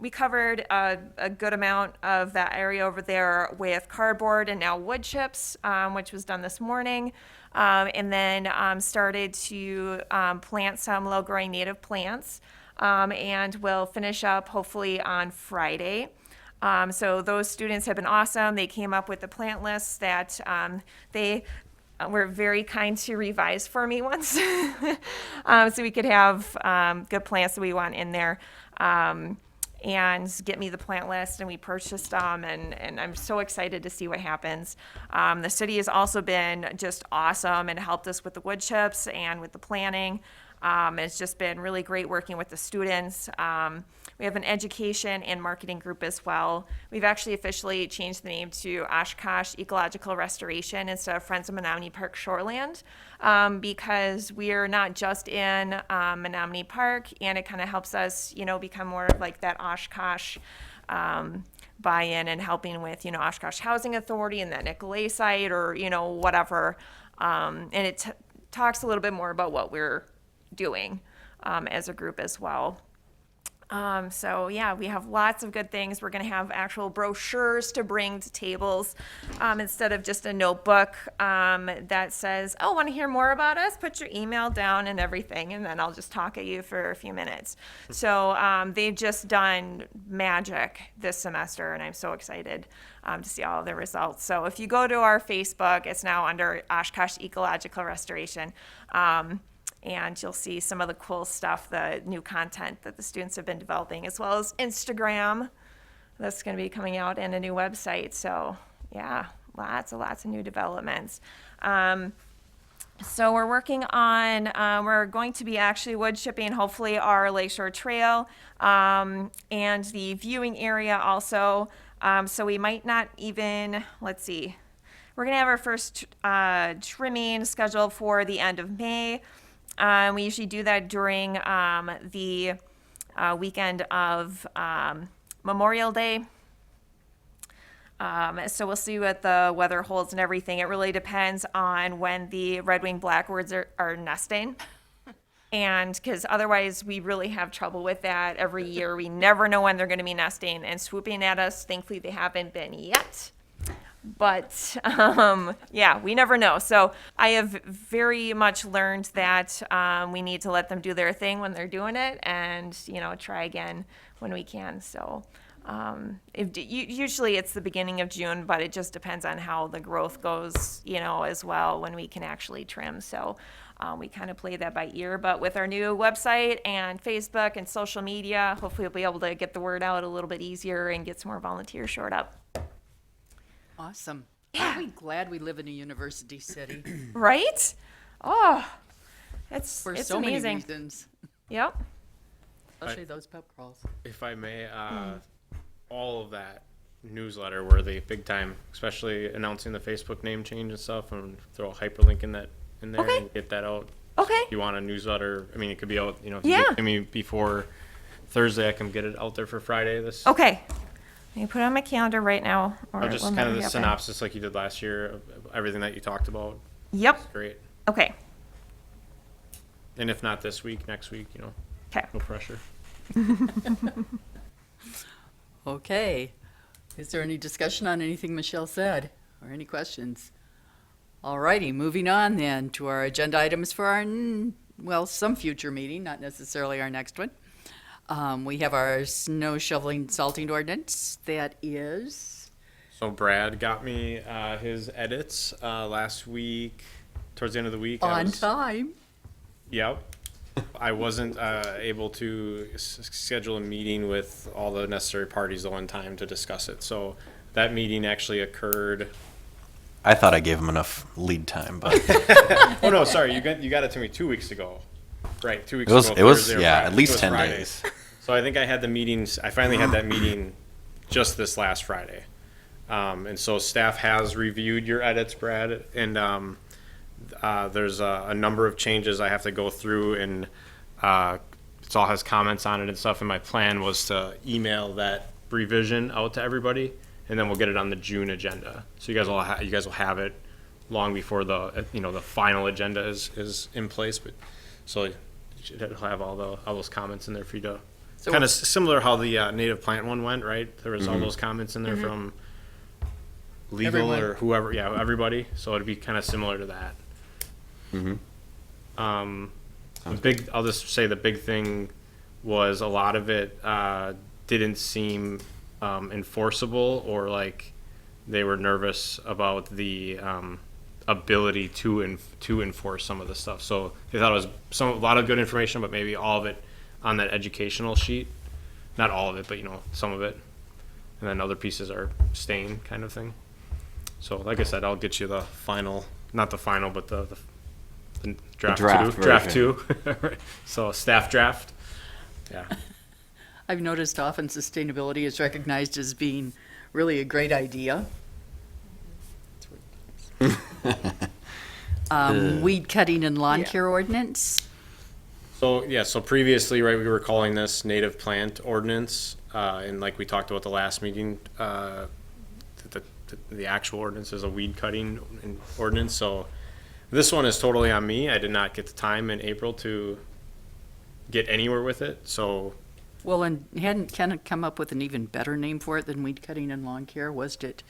we covered a good amount of that area over there with cardboard and now wood chips, which was done this morning. And then started to plant some low-growing native plants. And we'll finish up hopefully on Friday. So those students have been awesome. They came up with the plant lists that they were very kind to revise for me once. So we could have good plants that we want in there. And get me the plant list, and we purchased them, and I'm so excited to see what happens. The city has also been just awesome and helped us with the wood chips and with the planning. It's just been really great working with the students. We have an education and marketing group as well. We've actually officially changed the name to Oshkosh Ecological Restoration instead of Friends of Menominee Park Shoreland, because we are not just in Menominee Park, and it kind of helps us, become more of like that Oshkosh buy-in and helping with, Oshkosh Housing Authority and that Nicolay site or, whatever. And it talks a little bit more about what we're doing as a group as well. So yeah, we have lots of good things. We're going to have actual brochures to bring to tables instead of just a notebook that says, oh, want to hear more about us? Put your email down and everything, and then I'll just talk at you for a few minutes. So they've just done magic this semester, and I'm so excited to see all of the results. So if you go to our Facebook, it's now under Oshkosh Ecological Restoration. And you'll see some of the cool stuff, the new content that the students have been developing, as well as Instagram. That's going to be coming out, and a new website. So yeah, lots of new developments. So we're working on, we're going to be actually wood chipping, hopefully, our Lakeshore Trail and the viewing area also. So we might not even, let's see, we're going to have our first trimming scheduled for the end of May. We usually do that during the weekend of Memorial Day. So we'll see what the weather holds and everything. It really depends on when the red-winged blackbirds are nesting. And because otherwise we really have trouble with that every year. We never know when they're going to be nesting and swooping at us. Thankfully, they haven't been yet. But yeah, we never know. So I have very much learned that we need to let them do their thing when they're doing it, and try again when we can. So usually it's the beginning of June, but it just depends on how the growth goes, as well, when we can actually trim. So we kind of play that by ear. But with our new website and Facebook and social media, hopefully we'll be able to get the word out a little bit easier and get some more volunteers showed up. Awesome. Aren't we glad we live in a university city? Right? Oh, it's For it's so amazing. many reasons. Yep. Especially those pep crawls. If I may, all of that newsletter worthy, big time, especially announcing the Facebook name change and stuff, and throw a hyperlink in that in there Okay. and get that out. Okay. If you want a newsletter, I mean, it could be out, if you Yeah. give me before Thursday, I can get it out there for Friday. Okay. Let me put it on my calendar right now. Or Or it just will kind of never the happen. synopsis like you did last year of everything that you talked about. Yep. Great. Okay. And if not this week, next week, Okay. no pressure. Okay. Is there any discussion on anything Michelle said or any questions? All righty, moving on then to our agenda items for our, some future meeting, not necessarily our next one. We have our snow shoveling salting ordinance that is, So Brad got me his edits last week, towards the end of the week. on time. Yep. I wasn't able to schedule a meeting with all the necessary parties though in time to discuss it. So that meeting actually occurred. I thought I gave him enough lead time, but Oh no, sorry, you got it to me 2 weeks ago. Right, 2 weeks It was- ago. it was- Thursday or yeah, Friday. at least It was 10 Friday. days. So I think I had the meetings. I finally had that meeting just this last Friday, and so staff has reviewed your edits, Brad, and there's a number of changes I have to go through, and it all has comments on it and stuff. And my plan was to email that revision out to everybody, and then we'll get it on the June agenda. So you guys will have it long before the the final agenda is in place. But so you should have all those comments in there for you to So- kind of similar how the native plant one went, right? There was all Mhm. those comments in there Mhm. from legal Everyone. or whoever, everybody. So it'd be kind of similar to that. Mm-hmm. I'll just say the big thing was a lot of it didn't seem enforceable, or like they were nervous about the ability to enforce some of the stuff. So they thought it was a lot of good information, but maybe all of it on that educational sheet. Not all of it, but some of it. And then other pieces are staying, kind of thing. So like I said, I'll get you the final, not the final, but the draft draft two. So staff draft. Yeah. I've noticed often sustainability is recognized as being really a great idea. Weed cutting and lawn care ordinance. So previously, right, we were calling this native plant ordinance, and like we talked about the last meeting, the actual ordinance is a weed cutting ordinance. So this one is totally on me. I did not get the time in April to get anywhere with it. So Well, and hadn't Ken come up with an even better name for it than weed cutting and lawn care, wasn't it?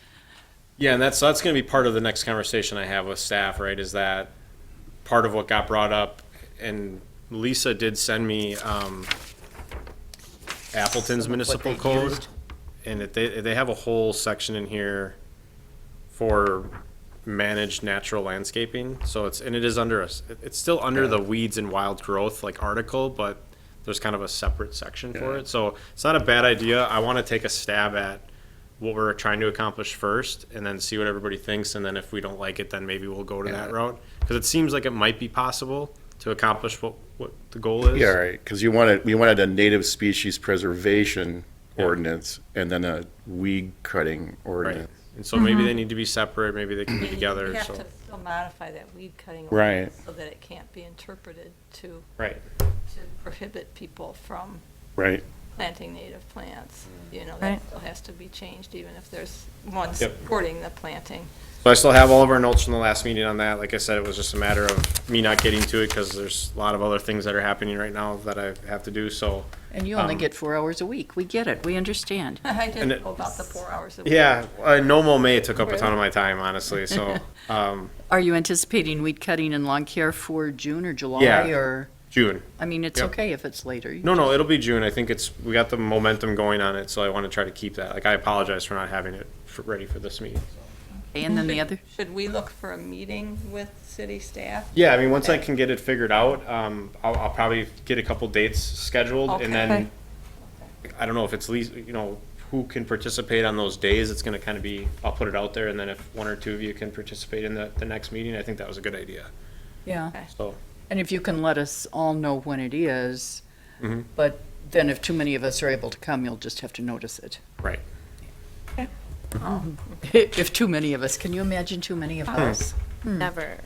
yeah, and that's going to be part of the next conversation I have with staff, right? Is that part of what got brought up? And Lisa did send me Appleton's Some of what municipal they code, used. and they have a whole section in here for managed natural landscaping. So it is under it's still under the weeds and wild growth like article, but there's kind of a separate section for it. So it's not a bad idea. I want to take a stab at what we're trying to accomplish first, and then see what everybody thinks. And then if we don't like it, then maybe we'll go to that route, because it seems like it might be possible to accomplish what the goal is. Yeah, right, because we wanted a native species preservation ordinance and then a weed cutting ordinance. And so maybe they need to be separate, maybe they can be You together, have so. to still modify that weed cutting Right. ordinance so that it can't be interpreted to prohibit people from Right. planting native plants. That Right. still has to be changed, even if there's one Yep. supporting the planting. So I still have all of our notes from the last meeting on that. Like I said, it was just a matter of me not getting to it, because there's a lot of other things that are happening right now that I have to do, so. And you only get 4 hours a week. We get it. We understand. I And didn't it- know about the 4 hours a week. Yeah, Nomo May took up a ton of my time, honestly, so, Are you anticipating weed cutting and lawn care for June or July Yeah. or? June. I mean, it's Yep. okay if it's later. You No, it'll be June. I think we got the momentum going on it, so I want to try to keep that. Like, I apologize for not having it ready for this meeting. And then the other? Should we look for a meeting with city staff? Yeah, I mean, once I can get it figured out, I'll probably get a couple dates scheduled, and Okay. then I don't know if it's who can participate on those days. It's going to kind of be, I'll put it out there, and then if one or two of you can participate in the next meeting, I think that was a good idea. Yeah. So, And if you can let us all know when it is, Mhm. but then if too many of us are able to come, you'll just have to notice it. right. If too many of us, can you imagine too many of us? Never.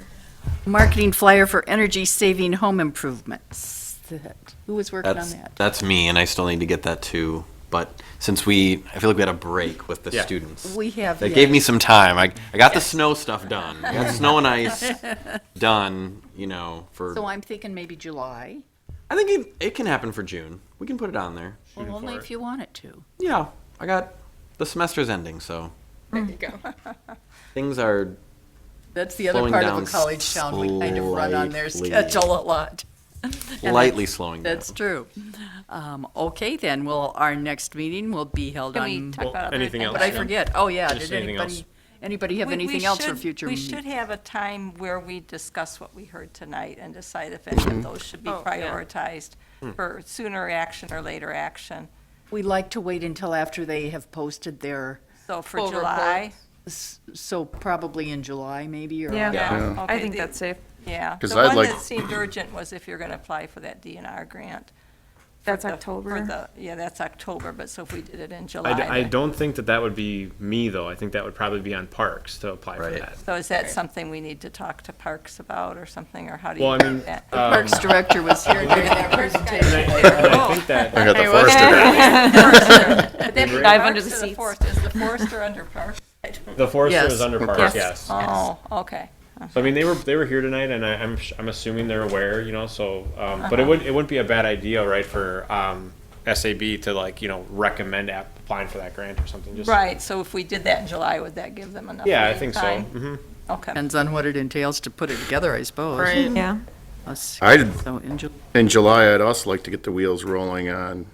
Marketing flyer for energy-saving home improvements. Who was working on that? That's me, and I still need to get that too. But since I feel like we had a break with the Yeah. students. We have, That gave me yes. some time. I got the snow stuff done. I got snow and ice done, for. So I'm thinking maybe July. I think it can happen for June. We can put it on there. Well, only if you want it to. Yeah, I got the semester's ending, so There you go. things are That's the other slowing part of down a college town. We kind of run on their slightly. schedule a lot. Slightly slowing down. That's true. Okay, then, well, our next meeting will be held Can we on. talk about other anything things? else? But I forget. Oh, yeah, Just did anything else? anybody have We anything else for should- future We meeting? should have a time where we discuss what we heard tonight and decide if any of those should be Oh, yeah. prioritized for sooner action or later action. We like to wait until after they have posted their, So for Full July. so probably in July, maybe, or? Yeah. Yeah. I okay, think the- that's safe. Yeah. 'Cause The I'd one like- that seemed urgent was if you're going to apply for that DNR grant. for That's the- for October. the- Yeah, that's October, but so if we did it in July. I then- don't think that would be me, though. I think that would probably be on Parks to apply for Right. that. So is that something we need to talk to Parks about or something, or how do you? Well, I do mean, that? Parks Director was here during that presentation. And I think that. I got the Hey, what's forester. But then Dive under Parks the or seats. forest- Is the forester under Parks? The forester Yes. is under Parks, Yes. yes. Oh, okay. So I mean, they were here tonight, and I'm assuming they're aware, So, but it wouldn't be a bad idea, right, for SAB to recommend applying for that grant or something. Just Right, so if we did that in July, would that give them enough? Yeah, I reading think so. time? hmm Okay. Depends on what it entails to put it together, I suppose. Right. Yeah. Us- I'd, So in July. in July, I'd also like to get the wheels rolling on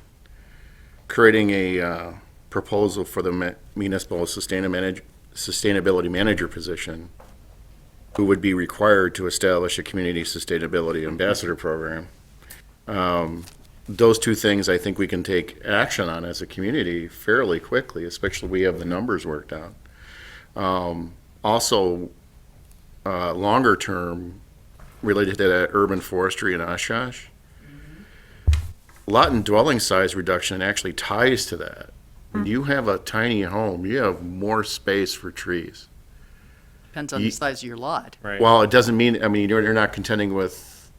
creating a proposal for the municipal sustainability manager position, who would be required to establish a community sustainability ambassador program. Those two things I think we can take action on as a community fairly quickly, especially we have the numbers worked out. Also, longer term, related to that urban forestry in Oshkosh, lot and dwelling size reduction actually ties to that. When you have a tiny home, you have more space for trees. Depends on the size of your lot. Right. Well, it doesn't mean, you're not contending with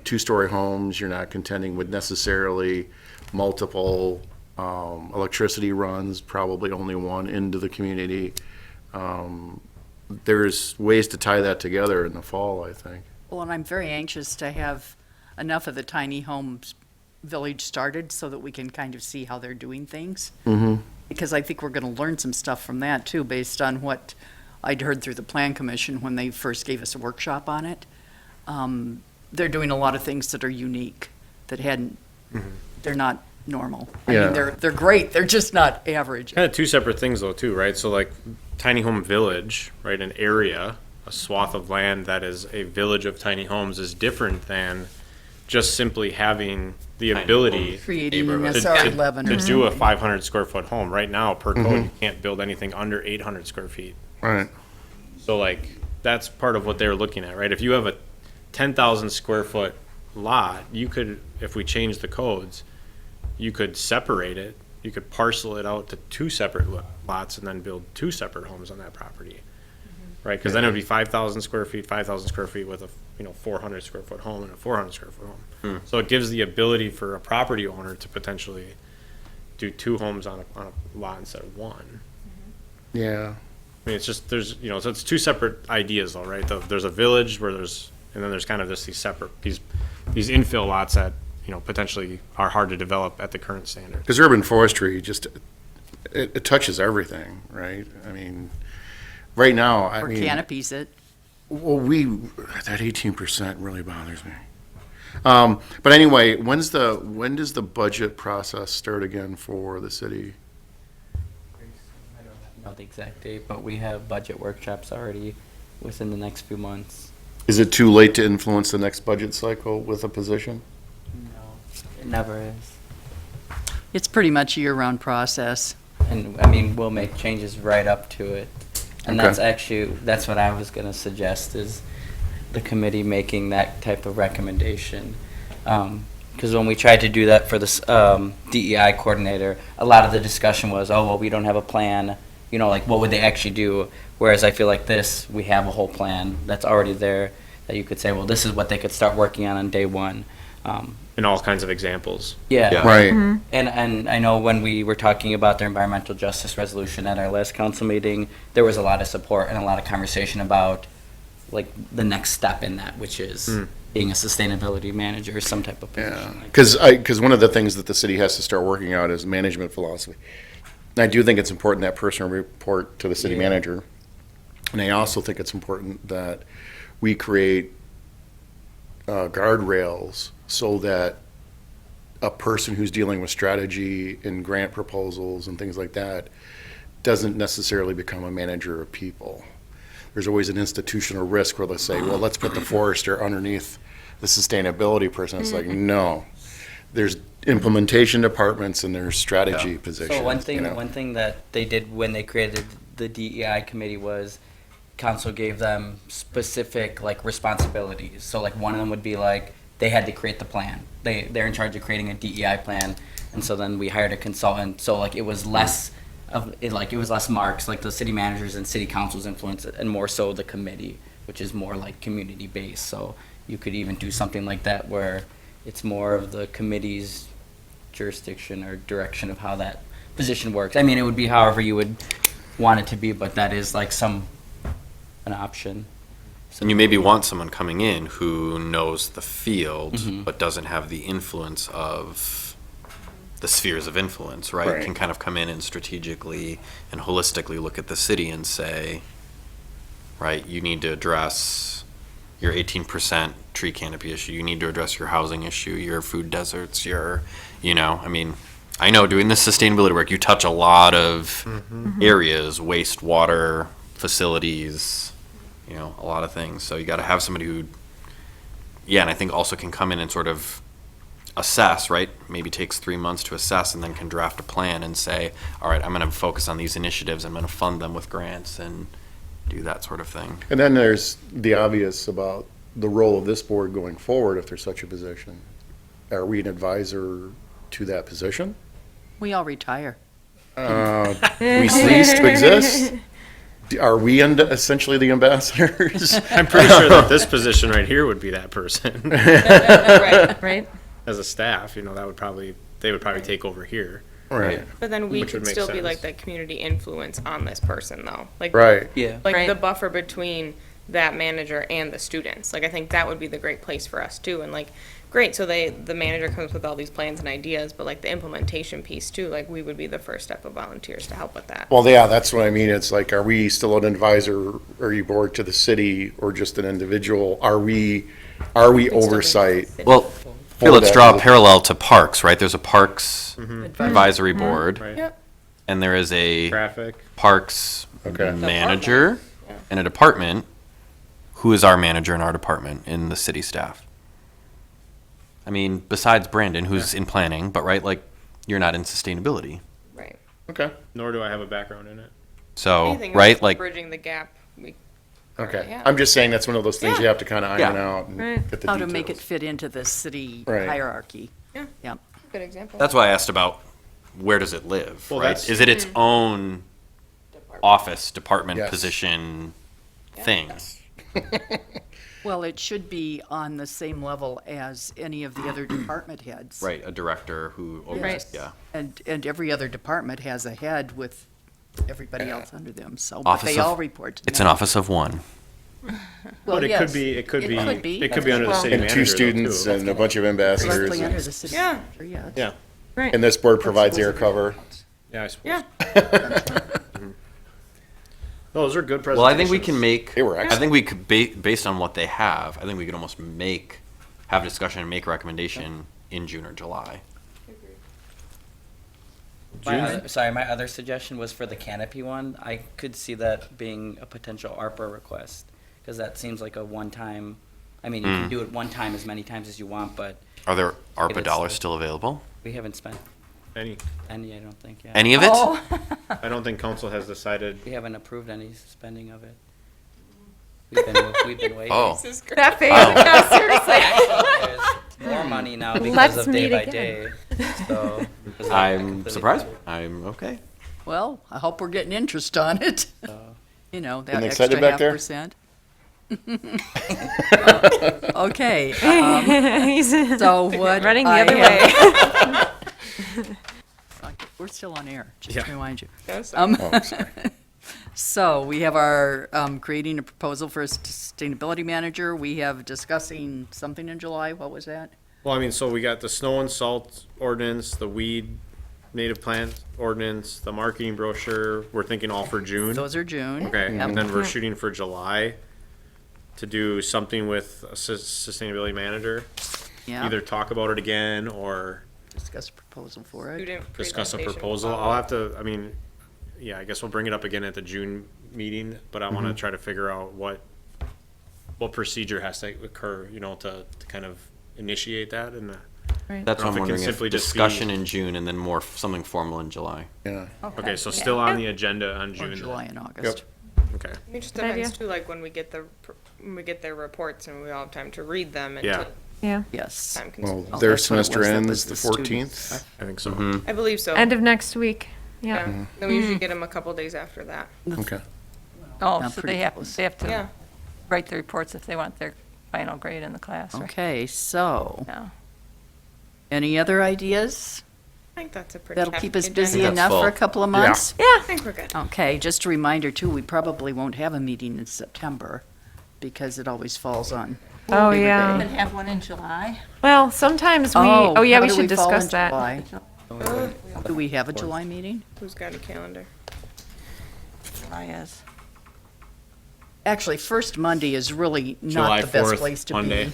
two-story homes, you're not contending with necessarily multiple electricity runs, probably only one into the community. There's ways to tie that together in the fall, I think. Well, and I'm very anxious to have enough of the tiny homes village started so that we can kind of see how they're doing things. Mm-hmm. Because I think we're going to learn some stuff from that too, based on what I'd heard through the Plan Commission when they first gave us a workshop on it. They're doing a lot of things that are unique, that hadn't, they're not normal. I Yeah. mean, they're great, they're just not average. Kind of two separate things though, too, right? So like tiny home village, right? An area, a swath of land that is a village of tiny homes is different than just simply having the ability Creating an neighborhood. SR 11 to or do a something. 500 square foot home. Right now, per code, Mhm. you can't build anything under 800 square feet. Right. So like, that's part of what they're looking at, right? If you have a 10,000 square foot lot, you could, if we change the codes, you could separate it, you could parcel it out to two separate lots and then build two separate homes on that property. Right, because then it would be 5,000 square feet with a, 400 square foot home and a 400 square foot home. So it gives the ability for a property owner to potentially do two homes on a lot instead of one. Yeah. I mean, it's just, so it's two separate ideas though, right? There's a village and then there's kind of just these separate, these infill lots that, potentially are hard to develop at the current standard. Because urban forestry just, it touches everything, right? I mean, right now, Or canopies it. Well, that 18% really bothers me. But anyway, when does the budget process start again for the city? I don't know the exact date, but we have budget workshops already within the next few months. Is it too late to influence the next budget cycle with a position? No, it never is. It's pretty much a year-round process. And, I mean, we'll make changes right up to it. And Okay. that's what I was gonna suggest, is the committee making that type of recommendation. Because when we tried to do that for this DEI coordinator, a lot of the discussion was, oh, well, we don't have a plan, you know, like what would they actually do? Whereas I feel like this, we have a whole plan that's already there that you could say, well, this is what they could start working on day one. And all kinds of examples. Yeah. Right. And I know when we were talking about their environmental justice resolution at our last council meeting, there was a lot of support and a lot of conversation about like the next step in that, which is being a sustainability manager or some type of position. Because one of the things that the city has to start working out is management philosophy. And I do think it's important that person report to the city manager. And I also think it's important that we create guardrails so that a person who's dealing with strategy and grant proposals and things like that doesn't necessarily become a manager of people. There's always an institutional risk where they'll say, well, let's put the forester underneath the sustainability person. It's like, no. There's implementation departments and there's strategy positions. So one thing, you know? one thing that they did when they created the DEI committee was council gave them specific like responsibilities. So like one of them would be like they had to create the plan. They're in charge of creating a DEI plan, and so then we hired a consultant. So like it was less of it, like it was less marks like the city managers and city council's influence, and more so the committee, which is more like community based. So you could even do something like that where it's more of the committee's jurisdiction or direction of how that position works. I mean, it would be however you would want it to be, but that is like an option. And you maybe want someone coming in who knows the field, Mm-hmm. but doesn't have the influence of the spheres of influence, right? Right. Can kind of come in and strategically and holistically look at the city and say, right, you need to address your 18% tree canopy issue. You need to address your housing issue, your food deserts, your, I mean, I know doing this sustainability work, you touch a lot of areas, wastewater, facilities, a lot of things. So you got to have somebody who, and I think also can come in and sort of assess, right? Maybe takes 3 months to assess and then can draft a plan and say, all right, I'm going to focus on these initiatives. I'm going to fund them with grants and do that sort of thing. And then there's the obvious about the role of this board going forward if there's such a position. Are we an advisor to that position? We all retire. We cease to exist? Are we essentially the ambassadors? I'm pretty sure that this position right here would be that person. Right. As a staff, they would probably take over here. Right. But then we Which could would make still be sense. like the community influence on this person though. Like Right. Yeah. like Right. the buffer between that manager and the students. Like I think that would be the great place for us too. And like great, so the manager comes with all these plans and ideas, but like the implementation piece too, like we would be the first step of volunteers to help with that. Well, yeah, that's what I mean. It's like, are we still an advisor, are you board to the city or just an individual? Are we oversight? Well, For let's that draw a position. parallel to parks, right? There's a parks advisory board, Right. Yep. and there is a Traffic. parks Okay. manager and a department. Who is our manager in our department in the city staff? I mean, besides Brandon, who's in planning, but right, like, you're not in sustainability. Right. Okay. Nor do I have a background in it. So, Anything right, that's like, bridging the gap. We Okay. Yeah. I'm just saying that's one of those things Yeah. you have to kind of iron Yeah. out and Right. get the How details. to make it fit into the city Right. hierarchy. Yeah. Yep. good example. that's why I asked about where does it live, Well, right? that's- Is it its own office, department, Yes. position, thing? Well, it should be on the same level as any of the other department heads. Right, a director who oversees, yeah. And every other department has a head with everybody else under them, so, but Office they of- all report to them. It's an office of one. Well, But it yes, could be, it could be under the Well, city And manager two though, students too. and a bunch of ambassadors. Directly under and- the city Yeah. manager, yes. Yeah, And this board provides air cover. yeah, I suppose. Yeah. Those are good presentations. Well, I think we can make, They were I think we could, based on what they have, I think we could almost have a discussion and make a recommendation in June or July. My other suggestion was for the canopy one. I could see that being a potential ARPA request, because that seems like a one-time, I mean, you can do it one time as many times as you want, but Are there It ARPA is dollars like- still available? we haven't spent Any, any, I don't think, yet. Any of it? I don't think council has decided. We haven't approved any spending of it. We've been waiting. Oh. This is great. That phase, Wow. no, seriously. Actually, there's more money now because Let's of day meet by again. day, so. 'cause they're I'm completely surprised. covered. I'm okay. Well, I hope we're getting interest on it. You know, that Getting extra excited back there? %. Okay. So what running the I other have- We're still on air, just to Yeah. remind you. Yes. Oh, sorry. So we have our creating a proposal for a sustainability manager. We have discussing something in July. What was that? Well, I mean, so we got the snow and salt ordinance, the weed native plant ordinance, the marketing brochure. We're thinking all for June. Those are June. Okay, Yep. and then we're shooting for July to do something with a sustainability manager. Yeah. Either talk about it again or Discuss a proposal for it. Student discuss a presentation proposal. I'll follow-up. have to, I mean, yeah, I guess we'll bring it up again at the June meeting, but I want to try to figure out what procedure has to occur, you know, to kind of initiate that and That's Or what if I'm it can wondering, simply if just be- discussion in June and then more, something formal in July. Yeah. Okay, so still on the agenda on Or June. July and August. Okay. It just Good idea. depends too, like when we get their reports and we all have time to read them and Yeah. to Yeah. Yes. time Well, consuming. their that's what it was, semester that ends was the the students. 14th. I think so. I believe so. End of next week. Yeah. Yeah. Then we usually get them a couple days after that. Okay. Oh, Not so pretty they have close. to Yeah. write the reports if they want their final grade in the class, right? Okay, so, Yeah. any other ideas? I think that's a pretty That'll keep us hefty busy agenda. That's enough for a full. couple of months? I think we're good. Okay, just a reminder too, we probably won't have a meeting in September because it always falls on. Oh, Labor yeah. Day. And have one in July? Well, sometimes we, oh yeah, how we do should fall in discuss that. July? Do we have a July meeting? Who's got a calendar? July is. Actually, first Monday is really July not the best 4th, place to Monday. be.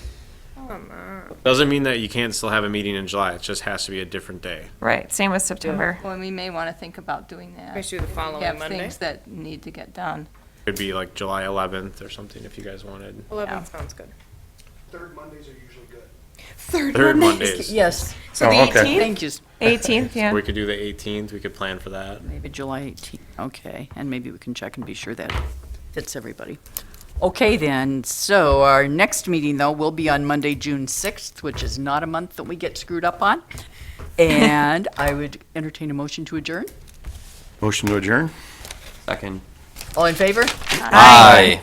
Come on. Doesn't mean that you can't still have a meeting in July. It just has to be a different day. Right. Same with September. Well, and we may want to think about doing that. We should do the following We have Monday. things that need to get done. Could be like July 11th or something if you guys wanted. 11 sounds good. Third Mondays are usually good. Third Mondays. Yes. So Oh, the okay. 18th? Thank you. 18th, yeah. We could do the 18th. We could plan for that. Maybe July 18th, okay, and maybe we can check and be sure that fits everybody. Okay then, so our next meeting though will be on Monday, June 6th, which is not a month that we get screwed up on. And I would entertain a motion to adjourn. Motion to adjourn? Second. All in favor? Aye.